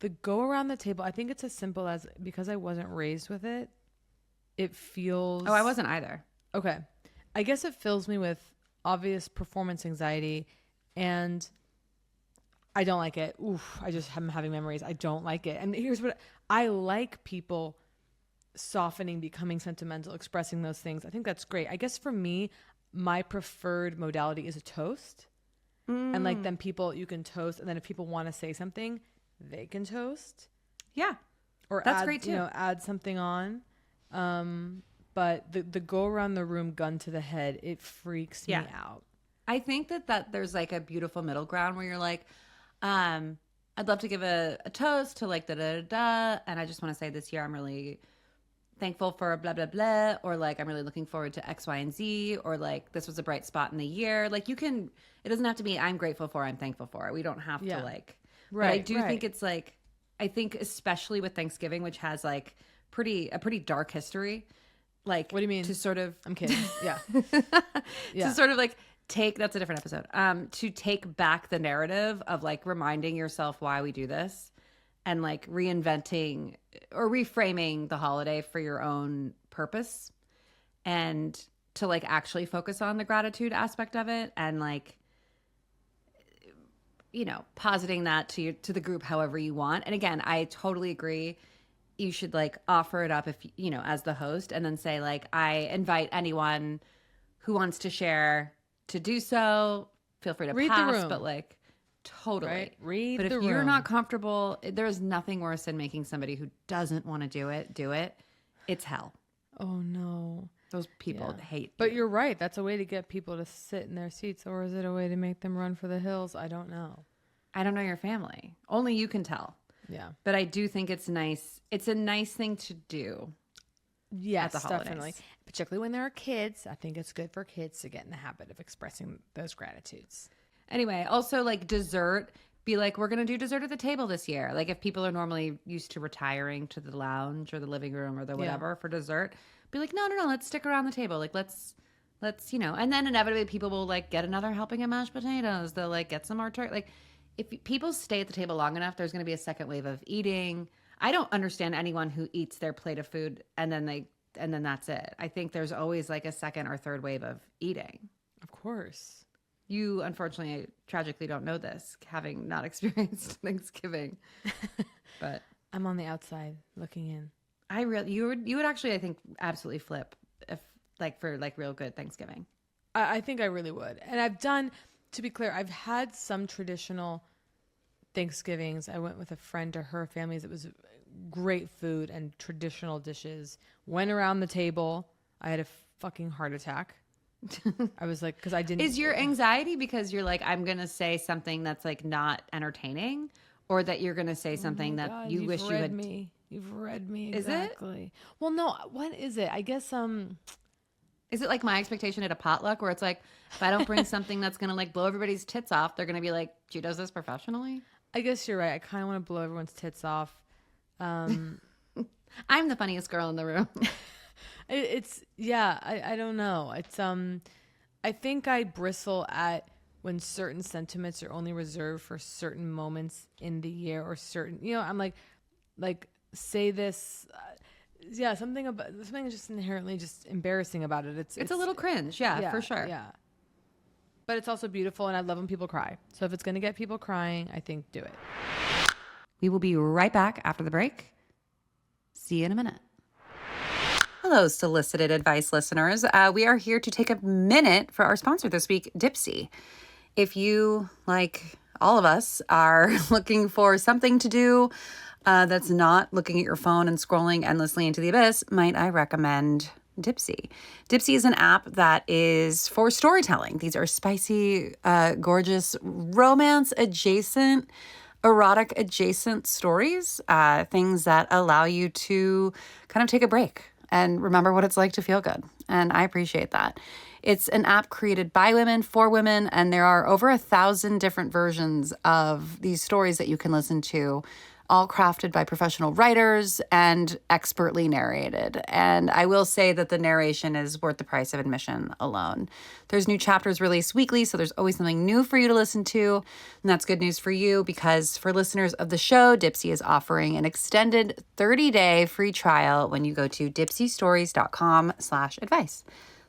Speaker 1: the go around the table, I think it's as simple as, because I wasn't raised with it, it feels...
Speaker 2: Oh, I wasn't either.
Speaker 1: Okay. I guess it fills me with obvious performance anxiety, and I don't like it. Oof, I'm having memories. I don't like it. And here's what I like: people softening, becoming sentimental, expressing those things. I think that's great. I guess for me, my preferred modality is a toast. And then people, you can toast, and then if people want to say something, they can toast.
Speaker 2: Yeah.
Speaker 1: Or
Speaker 2: that's
Speaker 1: add,
Speaker 2: great too.
Speaker 1: You know, add something on. But the go around the room gun to the head, it freaks me out.
Speaker 2: I think that there's a beautiful middle ground where you're like, I'd love to give a toast to da-da-da-da. And I just want to say this year I'm really thankful for blah, blah, blah. Or I'm really looking forward to X, Y, and Z. Or this was a bright spot in the year. It doesn't have to be I'm grateful for, I'm thankful for. We don't have to
Speaker 1: Right.
Speaker 2: But I do think it's I think especially with Thanksgiving, which has a pretty dark history.
Speaker 1: What do you mean?
Speaker 2: To sort of,
Speaker 1: I'm kidding. Yeah.
Speaker 2: To sort of that's a different episode. To take back the narrative of reminding yourself why we do this, and reinventing or reframing the holiday for your own purpose, and to actually focus on the gratitude aspect of it, and positing that to the group however you want. And again, I totally agree. you should like offer it up if you know as the host, and then say like, I invite anyone who wants to share to do so. Feel free to
Speaker 1: Read the
Speaker 2: pass,
Speaker 1: room.
Speaker 2: but like totally
Speaker 1: Right? Read
Speaker 2: But
Speaker 1: the
Speaker 2: if you're
Speaker 1: room.
Speaker 2: not comfortable, there's nothing worse than making somebody who doesn't want to do it. It's hell.
Speaker 1: Oh no.
Speaker 2: Those people
Speaker 1: Yeah.
Speaker 2: hate.
Speaker 1: But
Speaker 2: you.
Speaker 1: you're right. That's a way to get people to sit in their seats, or is it a way to make them run for the hills? I don't know.
Speaker 2: I don't know your family. Only you can tell.
Speaker 1: Yeah.
Speaker 2: But I do think it's nice. It's a nice thing to do.
Speaker 1: Yes,
Speaker 2: the holidays.
Speaker 1: definitely. Particularly when there are kids. I think it's good for kids to get in the habit of expressing those gratitudes.
Speaker 2: Anyway, also like dessert, be like, we're going to do dessert at the table this year. Like if people are normally used to retiring to the lounge or the living room or the whatever for dessert, be like, no, let's stick around the table. Like let's, you know, and then inevitably people will like get another helping of mashed potatoes. They'll like get some more turkey. Like if people stay at the table long enough, there's going to be a second wave of eating. I don't understand anyone who eats their plate of food and then that's it. I think there's always like a second or third wave of eating.
Speaker 1: Of course.
Speaker 2: You, unfortunately, tragically don't know this, having not experienced Thanksgiving. But
Speaker 1: I'm on the outside looking in.
Speaker 2: you would actually, I think, absolutely flip if like for like real good Thanksgiving.
Speaker 1: I think I really would. And I've done, to be clear, I've had some traditional Thanksgivings. I went with a friend to her family's. It was great food and traditional dishes. Went around the table. I had a fucking heart attack. I was like, because I didn't.
Speaker 2: Is your anxiety because you're like, I'm going to say something that's like not entertaining, or that you're going to say something that
Speaker 1: God,
Speaker 2: you wish you had?
Speaker 1: me. You've read me
Speaker 2: Is it?
Speaker 1: exactly. Well, no. What is it? I guess
Speaker 2: Is it like my expectation at a potluck where it's like, if I don't bring something that's going to like blow everybody's tits off, they're going to be like, she does this professionally?
Speaker 1: I guess you're right. I kind of want to blow everyone's tits off.
Speaker 2: I'm the funniest girl in the room.
Speaker 1: I don't know. It's I think I bristle at when certain sentiments are only reserved for certain moments in the year or certain, I'm like say this, something is just inherently just embarrassing about it. It's
Speaker 2: a little cringe. Yeah, for sure.
Speaker 1: Yeah. But it's also beautiful, and I love when people cry. So if it's going to get people crying, I think do it.
Speaker 2: We will be right back after the break. See you in a minute. Hello, Solicited Advice listeners. We are here to take a minute for our sponsor this week, Dipsy. If you, like all of us, are looking for something to do that's not looking at your phone and scrolling endlessly into the abyss, might I recommend Dipsy. Dipsy is an app that is for storytelling. These are spicy, gorgeous, romance adjacent, erotic adjacent stories, things that allow you to kind of take a break and remember what it's like to feel good. And I appreciate that. It's an app created by women for women, and there are over 1,000 different versions of these stories that you can listen to, all crafted by professional writers and expertly narrated. And I will say that the narration is worth the price of admission alone. There's new chapters released weekly, so there's always something new for you to listen to. And that's good news for you because for listeners of the show, Dipsy is offering an extended 30-day free trial when you go to dipsystories.com/advice.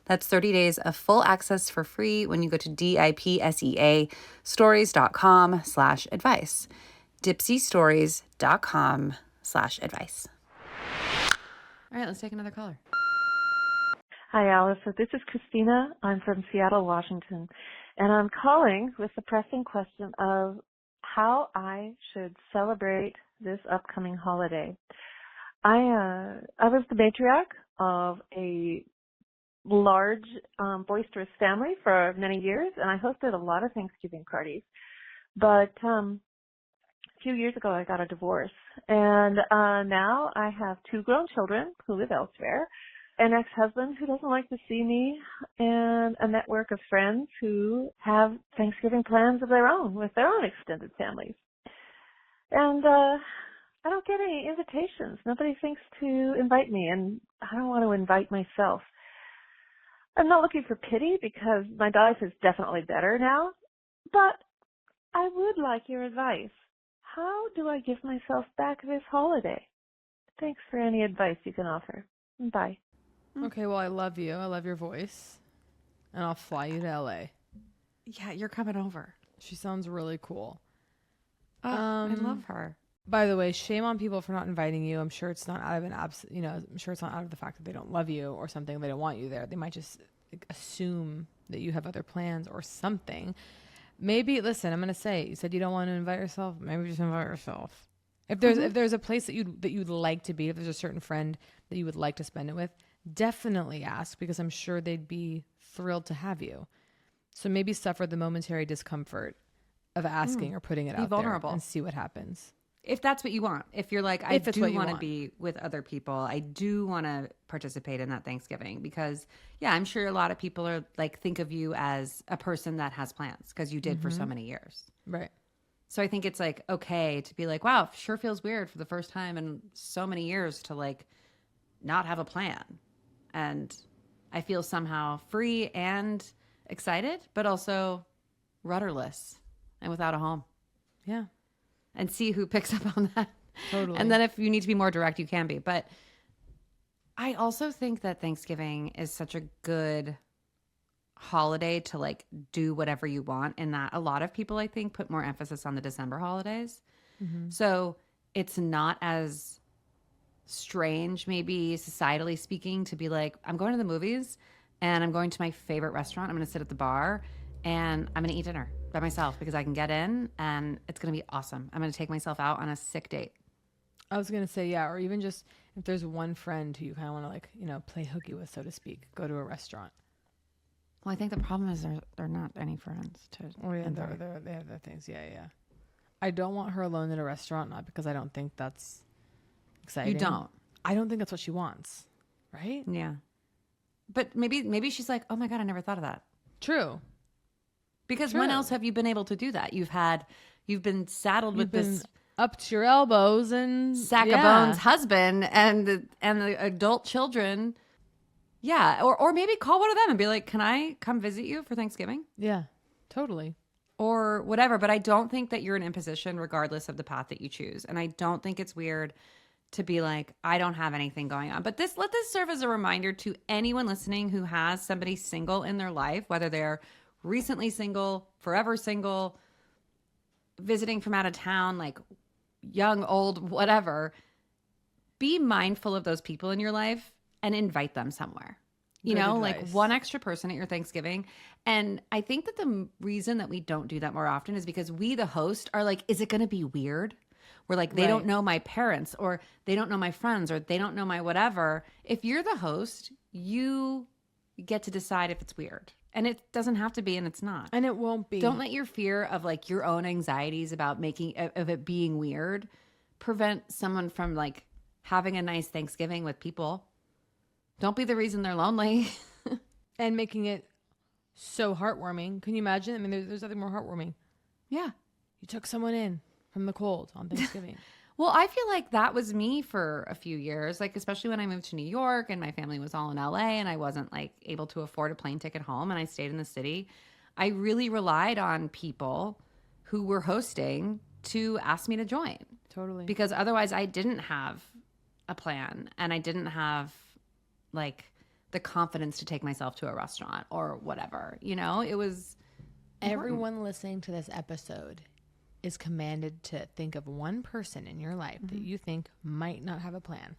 Speaker 2: That's 30 days of full access for free when you go to DIPSEA stories.com/advice. dipsystories.com/advice. All right, let's take another caller.
Speaker 8: Hi, Alison. This is Christina. I'm from Seattle, Washington, and I'm calling with the pressing question of how I should celebrate this upcoming holiday. I was the matriarch of a large, boisterous family for many years, and I hosted a lot of Thanksgiving parties. But a few years ago, I got a divorce, and now I have 2 grown children who live elsewhere, an ex-husband who doesn't like to see me, and a network of friends who have Thanksgiving plans of their own with their own extended families. And I don't get any invitations. Nobody thinks to invite me, and I don't want to invite myself. I'm not looking for pity because my life is definitely better now, but I would like your advice. How do I give myself back this holiday? Thanks for any advice you can offer. Bye.
Speaker 1: Okay, well, I love you. I love your voice. And I'll fly you to LA.
Speaker 2: Yeah, you're coming over.
Speaker 1: She sounds really cool.
Speaker 2: Oh, I love her.
Speaker 1: By the way, shame on people for not inviting you. I'm sure it's not out of I'm sure it's not out of the fact that they don't love you or something. They don't want you there. They might just assume that you have other plans or something. Maybe, listen, I'm going to say, you said you don't want to invite yourself. Maybe just invite yourself. If there's a place that you'd like to be, if there's a certain friend that you would like to spend it with, definitely ask, because I'm sure they'd be thrilled to have you. So maybe suffer the momentary discomfort of asking or putting it out
Speaker 2: vulnerable.
Speaker 1: there and see what happens.
Speaker 2: If that's what you want. If you're like, I do want to be with other people. I do want to participate in that Thanksgiving, because, yeah, I'm sure a lot of people are like, think of you as a person that has plans because you did for so many years.
Speaker 1: Right.
Speaker 2: So I think it's like, okay to be like, wow, sure feels weird for the first time in so many years to like not have a plan. And I feel somehow free and excited, but also rudderless and without a home.
Speaker 1: Yeah.
Speaker 2: And see who picks up on that.
Speaker 1: Totally.
Speaker 2: And then if you need to be more direct, you can be. But I also think that Thanksgiving is such a good holiday to like do whatever you want, in that a lot of people, I think, put more emphasis on the December holidays. So it's not as strange, maybe societally speaking, to be like, I'm going to the movies and I'm going to my favorite restaurant. I'm going to sit at the bar and I'm going to eat dinner by myself because I can get in and it's going to be awesome. I'm going to take myself out on a sick date.
Speaker 1: I was going to say, yeah, or even just if there's one friend who you kind of want to like, play hooky with, so to speak, go to a restaurant.
Speaker 2: Well, I think the problem is they're not any friends.
Speaker 1: Oh, yeah, they have their things. Yeah, yeah. I don't want her alone in a restaurant, not because I don't think that's exciting.
Speaker 2: You don't.
Speaker 1: I don't think that's what she wants, right?
Speaker 2: Yeah. But maybe she's like, oh my God, I never thought of that.
Speaker 1: True.
Speaker 2: Because when else have you been able to do that? You've been saddled with this
Speaker 1: up to your elbows and
Speaker 2: sack of bones husband and the adult children. Yeah. Or maybe call one of them and be like, can I come visit you for Thanksgiving?
Speaker 1: Yeah, totally.
Speaker 2: Or whatever. But I don't think that you're in imposition regardless of the path that you choose. And I don't think it's weird to be like, I don't have anything going on. But let this serve as a reminder to anyone listening who has somebody single in their life, whether they're recently single, forever single, visiting from out of town, like young, old, whatever. Be mindful of those people in your life and invite them somewhere. You know, like one extra person at your Thanksgiving. And I think that the reason that we don't do that more often is because we, the host, are like, is it going to be weird? We're like, they don't know my parents, or they don't know my friends, or they don't know my whatever. If you're the host, you get to decide if it's weird. And it doesn't have to be, and it's not.
Speaker 1: And it won't be.
Speaker 2: Don't let your fear of like your own anxieties about of it being weird prevent someone from like having a nice Thanksgiving with people. Don't be the reason they're lonely.
Speaker 1: And making it so heartwarming. Can you imagine? I mean, there's nothing more heartwarming.
Speaker 2: Yeah.
Speaker 1: You took someone in from the cold on Thanksgiving.
Speaker 2: Well, I feel like that was me for a few years, like especially when I moved to New York and my family was all in LA and I wasn't like able to afford a plane ticket home and I stayed in the city. I really relied on people who were hosting to ask me to join.
Speaker 1: Totally.
Speaker 2: Because otherwise I didn't have a plan and I didn't have like the confidence to take myself to a restaurant or whatever. You know, it was
Speaker 1: everyone listening to this episode is commanded to think of one person in your life that you think might not have a plan.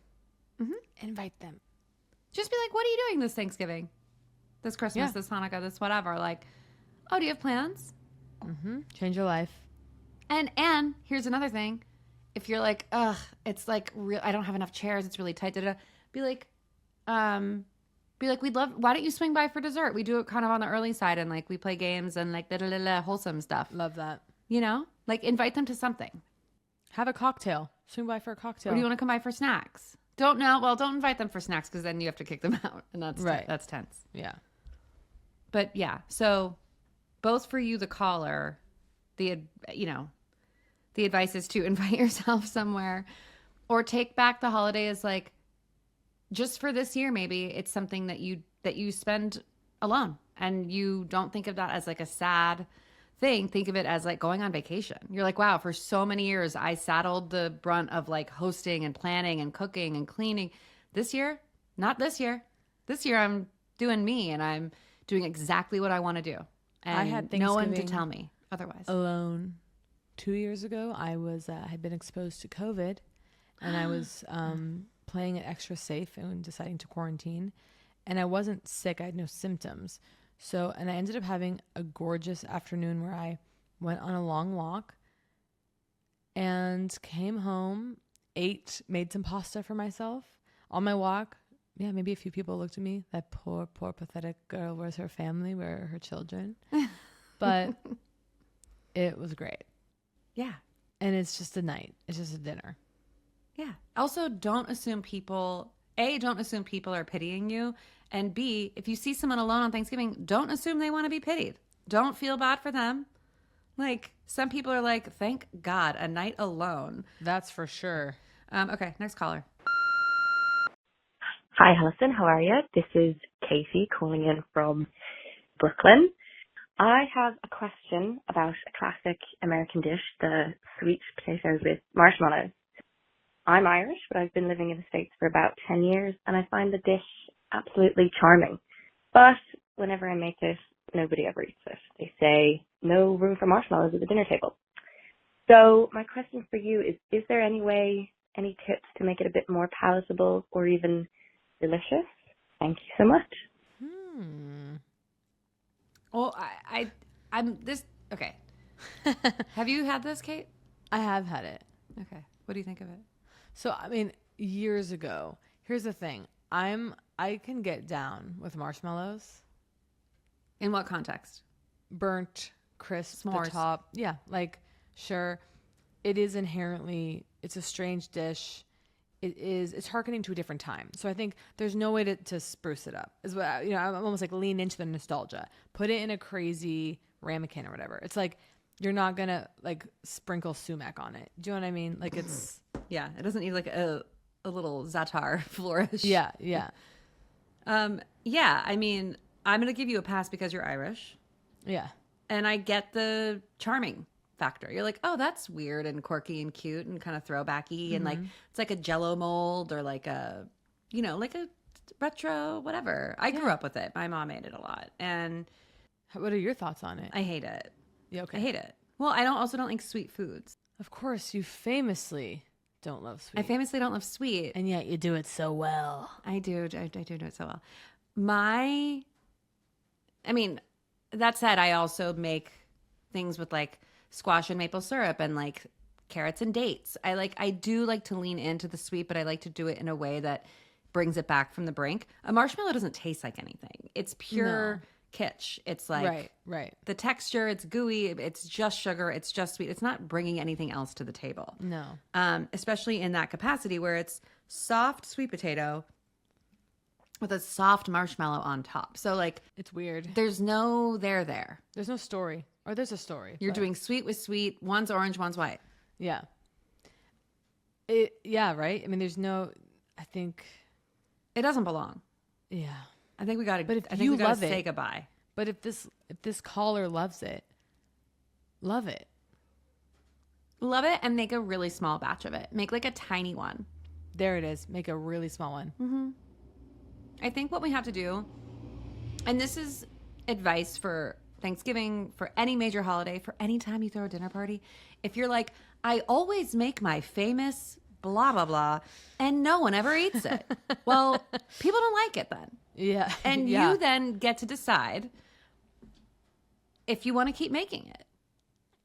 Speaker 1: Invite them.
Speaker 2: Just be like, what are you doing this Thanksgiving? This Christmas, this Hanukkah, this whatever. Like, oh, do you have plans?
Speaker 1: Change your life.
Speaker 2: And here's another thing. If you're like, ugh, it's like real, I don't have enough chairs. It's really tight. Be like, we'd love, why don't you swing by for dessert? We do it kind of on the early side and like we play games and like wholesome stuff.
Speaker 1: Love that.
Speaker 2: You know, like invite them to something.
Speaker 1: Have a cocktail. Swing by for a cocktail.
Speaker 2: Or do you want to come by for snacks? Don't invite them for snacks because then you have to kick them out. And that's that's tense.
Speaker 1: Yeah.
Speaker 2: But yeah, so both for you, the caller, the advice is to invite yourself somewhere or take back the holiday as like, just for this year, maybe it's something that you spend alone and you don't think of that as like a sad thing. Think of it as like going on vacation. You're like, wow, for so many years, I saddled the brunt of like hosting and planning and cooking and cleaning. This year, not this year. This year, I'm doing me and I'm doing exactly what I want to do. And
Speaker 1: I had
Speaker 2: no one to
Speaker 1: Thanksgiving
Speaker 2: tell me otherwise.
Speaker 1: Alone 2 years ago, I was had been exposed to COVID, and I was playing it extra safe and deciding to quarantine. And I wasn't sick. I had no symptoms. So, and I ended up having a gorgeous afternoon where I went on a long walk and came home, ate, made some pasta for myself on my walk. Yeah, maybe a few people looked at me. That poor, pathetic girl. Where's her family? Where are her children? But it was great.
Speaker 2: Yeah.
Speaker 1: And it's just a night. It's just a dinner.
Speaker 2: Yeah. Also, don't assume people, A, don't assume people are pitying you. And B, if you see someone alone on Thanksgiving, don't assume they want to be pitied. Don't feel bad for them. Like, some people are like, thank God, a night alone.
Speaker 1: That's for sure.
Speaker 2: Okay, next caller.
Speaker 9: Hi, Alison. How are you? This is Katie calling in from Brooklyn. I have a question about a classic American dish, the sweet potatoes with marshmallows. I'm Irish, but I've been living in the States for about 10 years, and I find the dish absolutely charming. But whenever I make it, nobody ever eats it. They say, no room for marshmallows at the dinner table. So my question for you is there any way, any tips to make it a bit more palatable or even delicious? Thank you so much.
Speaker 2: Well, I'm this, okay. Have you had this, Kate?
Speaker 1: I have had it.
Speaker 2: Okay. What do you think of it?
Speaker 1: So, I mean, years ago, here's the thing. I can get down with marshmallows.
Speaker 2: In what context?
Speaker 1: Burnt, crisp,
Speaker 2: S'mores.
Speaker 1: the top. Yeah, like, sure. It is inherently, it's a strange dish. It's hearkening to a different time. So I think there's no way to spruce it up. Is what I'm almost like lean into the nostalgia. Put it in a crazy ramekin or whatever. It's like you're not gonna like sprinkle sumac on it. Do you know what I mean? Like it's
Speaker 2: Yeah, it doesn't need like a little za'atar flourish.
Speaker 1: yeah.
Speaker 2: Yeah, I mean, I'm going to give you a pass because you're Irish.
Speaker 1: Yeah.
Speaker 2: And I get the charming factor. You're like, oh, that's weird and quirky and cute and kind of throwbacky. And like, it's like a Jell-O mold or like a, like a retro, whatever. I grew up with it. My mom made it a lot. And
Speaker 1: what are your thoughts on it?
Speaker 2: I hate it.
Speaker 1: Yeah, okay.
Speaker 2: I hate it. Well, I also don't like sweet foods.
Speaker 1: Of course, you famously don't love sweet.
Speaker 2: I famously don't love sweet.
Speaker 1: And yet you do it so well.
Speaker 2: I do do it so well. That said, I also make things with like squash and maple syrup and like carrots and dates. I do like to lean into the sweet, but I like to do it in a way that brings it back from the brink. A marshmallow doesn't taste like anything. It's pure kitsch. It's like
Speaker 1: right.
Speaker 2: The texture, it's gooey, it's just sugar, it's just sweet. It's not bringing anything else to the table.
Speaker 1: No.
Speaker 2: Especially in that capacity where it's soft sweet potato with a soft marshmallow on top. So like
Speaker 1: it's weird.
Speaker 2: There's no there.
Speaker 1: There's no story. Or there's a story.
Speaker 2: You're doing sweet with sweet. One's orange, one's white.
Speaker 1: Yeah. Right? I mean, I think
Speaker 2: it doesn't belong.
Speaker 1: Yeah.
Speaker 2: I think we got to.
Speaker 1: But if
Speaker 2: I think
Speaker 1: you
Speaker 2: we got to
Speaker 1: love it,
Speaker 2: say goodbye.
Speaker 1: But if this caller loves it, love it,
Speaker 2: and make a really small batch of it. Make like a tiny one.
Speaker 1: There it is. Make a really small one.
Speaker 2: Mm-hmm. I think what we have to do, and this is advice for Thanksgiving, for any major holiday, for any time you throw a dinner party. If you're like, I always make my famous blah blah blah, and no one ever eats it. Well, people don't like it then.
Speaker 1: Yeah.
Speaker 2: And you then get to decide if you want to keep making it.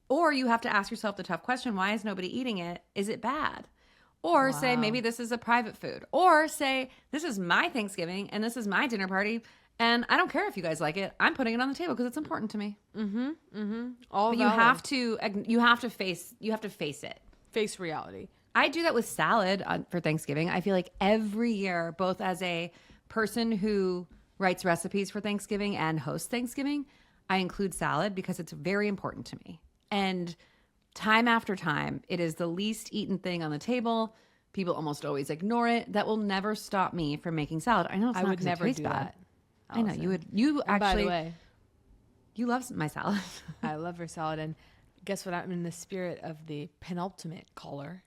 Speaker 2: Or you have to ask yourself the tough question, why is nobody eating it? Is it bad? Or say, maybe this is a private food. Or say, this is my Thanksgiving and this is my dinner party. And I don't care if you guys like it. I'm putting it on the table because it's important to me.
Speaker 1: Mm-hmm. Mm-hmm.
Speaker 2: But you have to face it.
Speaker 1: Face reality.
Speaker 2: I do that with salad for Thanksgiving. I feel like every year, both as a person who writes recipes for Thanksgiving and hosts Thanksgiving, I include salad because it's very important to me. And time after time, it is the least eaten thing on the table. People almost always ignore it. That will never stop me from making salad. I know it's
Speaker 1: I
Speaker 2: not
Speaker 1: would never
Speaker 2: taste
Speaker 1: do
Speaker 2: bad.
Speaker 1: that.
Speaker 2: I know you would. You
Speaker 1: and
Speaker 2: actually.
Speaker 1: By the way,
Speaker 2: you love my salad.
Speaker 1: I love your salad. And guess what? I'm in the spirit of the penultimate caller.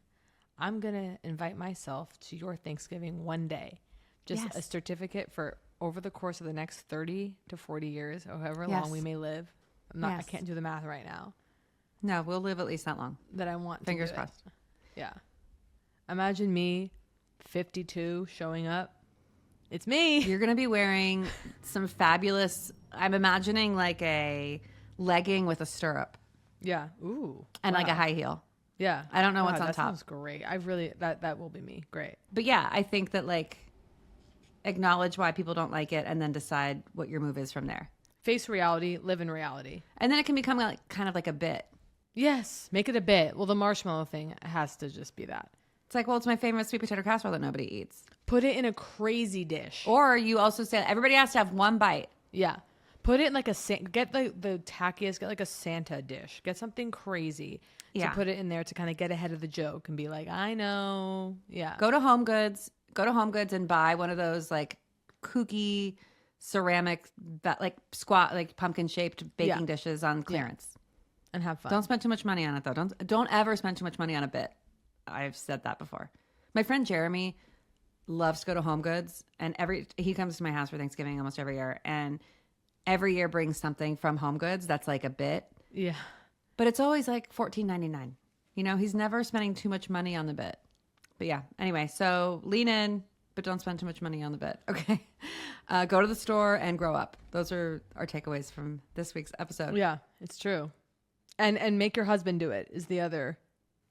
Speaker 1: I'm going to invite myself to your Thanksgiving one day. Just a certificate for over the course of the next 30 to 40 years, or however long we may live. I can't do the math right now.
Speaker 2: No, we'll live at least that long.
Speaker 1: that I want.
Speaker 2: Fingers
Speaker 1: to do it.
Speaker 2: crossed.
Speaker 1: Yeah. Imagine me, 52, showing up. It's me.
Speaker 2: You're going to be wearing some fabulous, I'm imagining like a legging with a stirrup.
Speaker 1: Yeah. Ooh.
Speaker 2: And like a high heel.
Speaker 1: Yeah.
Speaker 2: I don't know
Speaker 1: God,
Speaker 2: what's on
Speaker 1: that
Speaker 2: top.
Speaker 1: Sounds great. I really that will be me. Great.
Speaker 2: But yeah, I think that like acknowledge why people don't like it and then decide what your move is from there.
Speaker 1: Face reality, live in reality.
Speaker 2: And then it can become like kind of like a bit.
Speaker 1: Yes. Make it a bit. Well, the marshmallow thing has to just be that.
Speaker 2: It's like, well, it's my favorite sweet potato casserole that nobody eats.
Speaker 1: Put it in a crazy dish.
Speaker 2: Or you also say everybody has to have one bite.
Speaker 1: Yeah. Put it in like get the tackiest, get like a Santa dish. Get something crazy to put it in there to kind of get ahead of the joke and be like, I know. Yeah.
Speaker 2: Go to Home Goods and buy one of those like kooky ceramic like pumpkin shaped baking dishes on clearance.
Speaker 1: And have fun.
Speaker 2: Don't spend too much money on it though. Don't ever spend too much money on a bit. I've said that before. My friend Jeremy loves to go to Home Goods, and he comes to my house for Thanksgiving almost every year, and every year brings something from Home Goods that's like a bit.
Speaker 1: Yeah.
Speaker 2: But it's always like $14.99. You know, he's never spending too much money on the bit. But yeah, anyway, so lean in, but don't spend too much money on the bit. Okay. Go to the store and grow up. Those are our takeaways from this week's episode.
Speaker 1: Yeah, it's true. And make your husband do it is the other.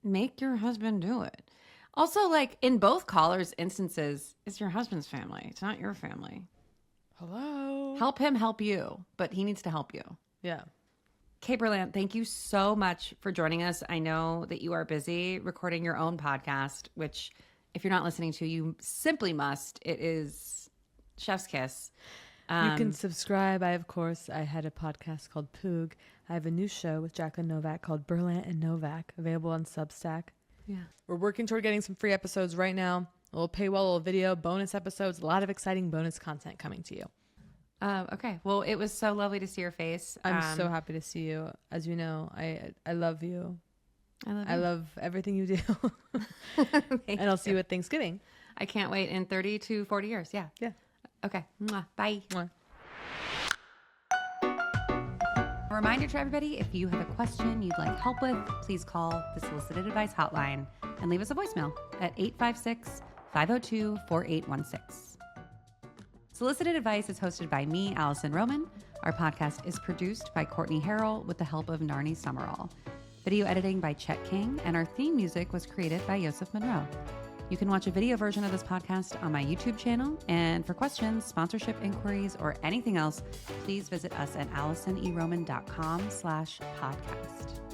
Speaker 2: Make your husband do it. Also, like in both callers' instances, it's your husband's family. It's not your family.
Speaker 1: Hello.
Speaker 2: Help him help you, but he needs to help you.
Speaker 1: Yeah.
Speaker 2: Kate Berlant, thank you so much for joining us. I know that you are busy recording your own podcast, which if you're not listening to, you simply must. It is Chef's Kiss.
Speaker 1: You can subscribe. I had a podcast called Poog. I have a new show with Jacqueline Novak called Berlant and Novak, available on Substack.
Speaker 2: Yeah.
Speaker 1: We're working toward getting some free episodes right now. A little paywall, a little video, bonus episodes, a lot of exciting bonus content coming to you.
Speaker 2: Okay. Well, it was so lovely to see your face.
Speaker 1: I'm so happy to see you. As you know, I love you.
Speaker 2: I
Speaker 1: love everything you do. And I'll see you at Thanksgiving.
Speaker 2: I can't wait in 30 to 40 years. Yeah.
Speaker 1: Yeah.
Speaker 2: Okay. Mwah. Bye.
Speaker 1: Mwah.
Speaker 2: A reminder to everybody, if you have a question you'd like help with, please call the Solicited Advice hotline and leave us a voicemail at 856-502-4816. Solicited Advice is hosted by me, Alison Roman. Our podcast is produced by Courtney Harrell with the help of Narni Summerall. Video editing by Chet King, and our theme music was created by Yosef Monroe. You can watch a video version of this podcast on my YouTube channel. And for questions, sponsorship inquiries, or anything else, please visit us at AlisonERoman.com/podcast.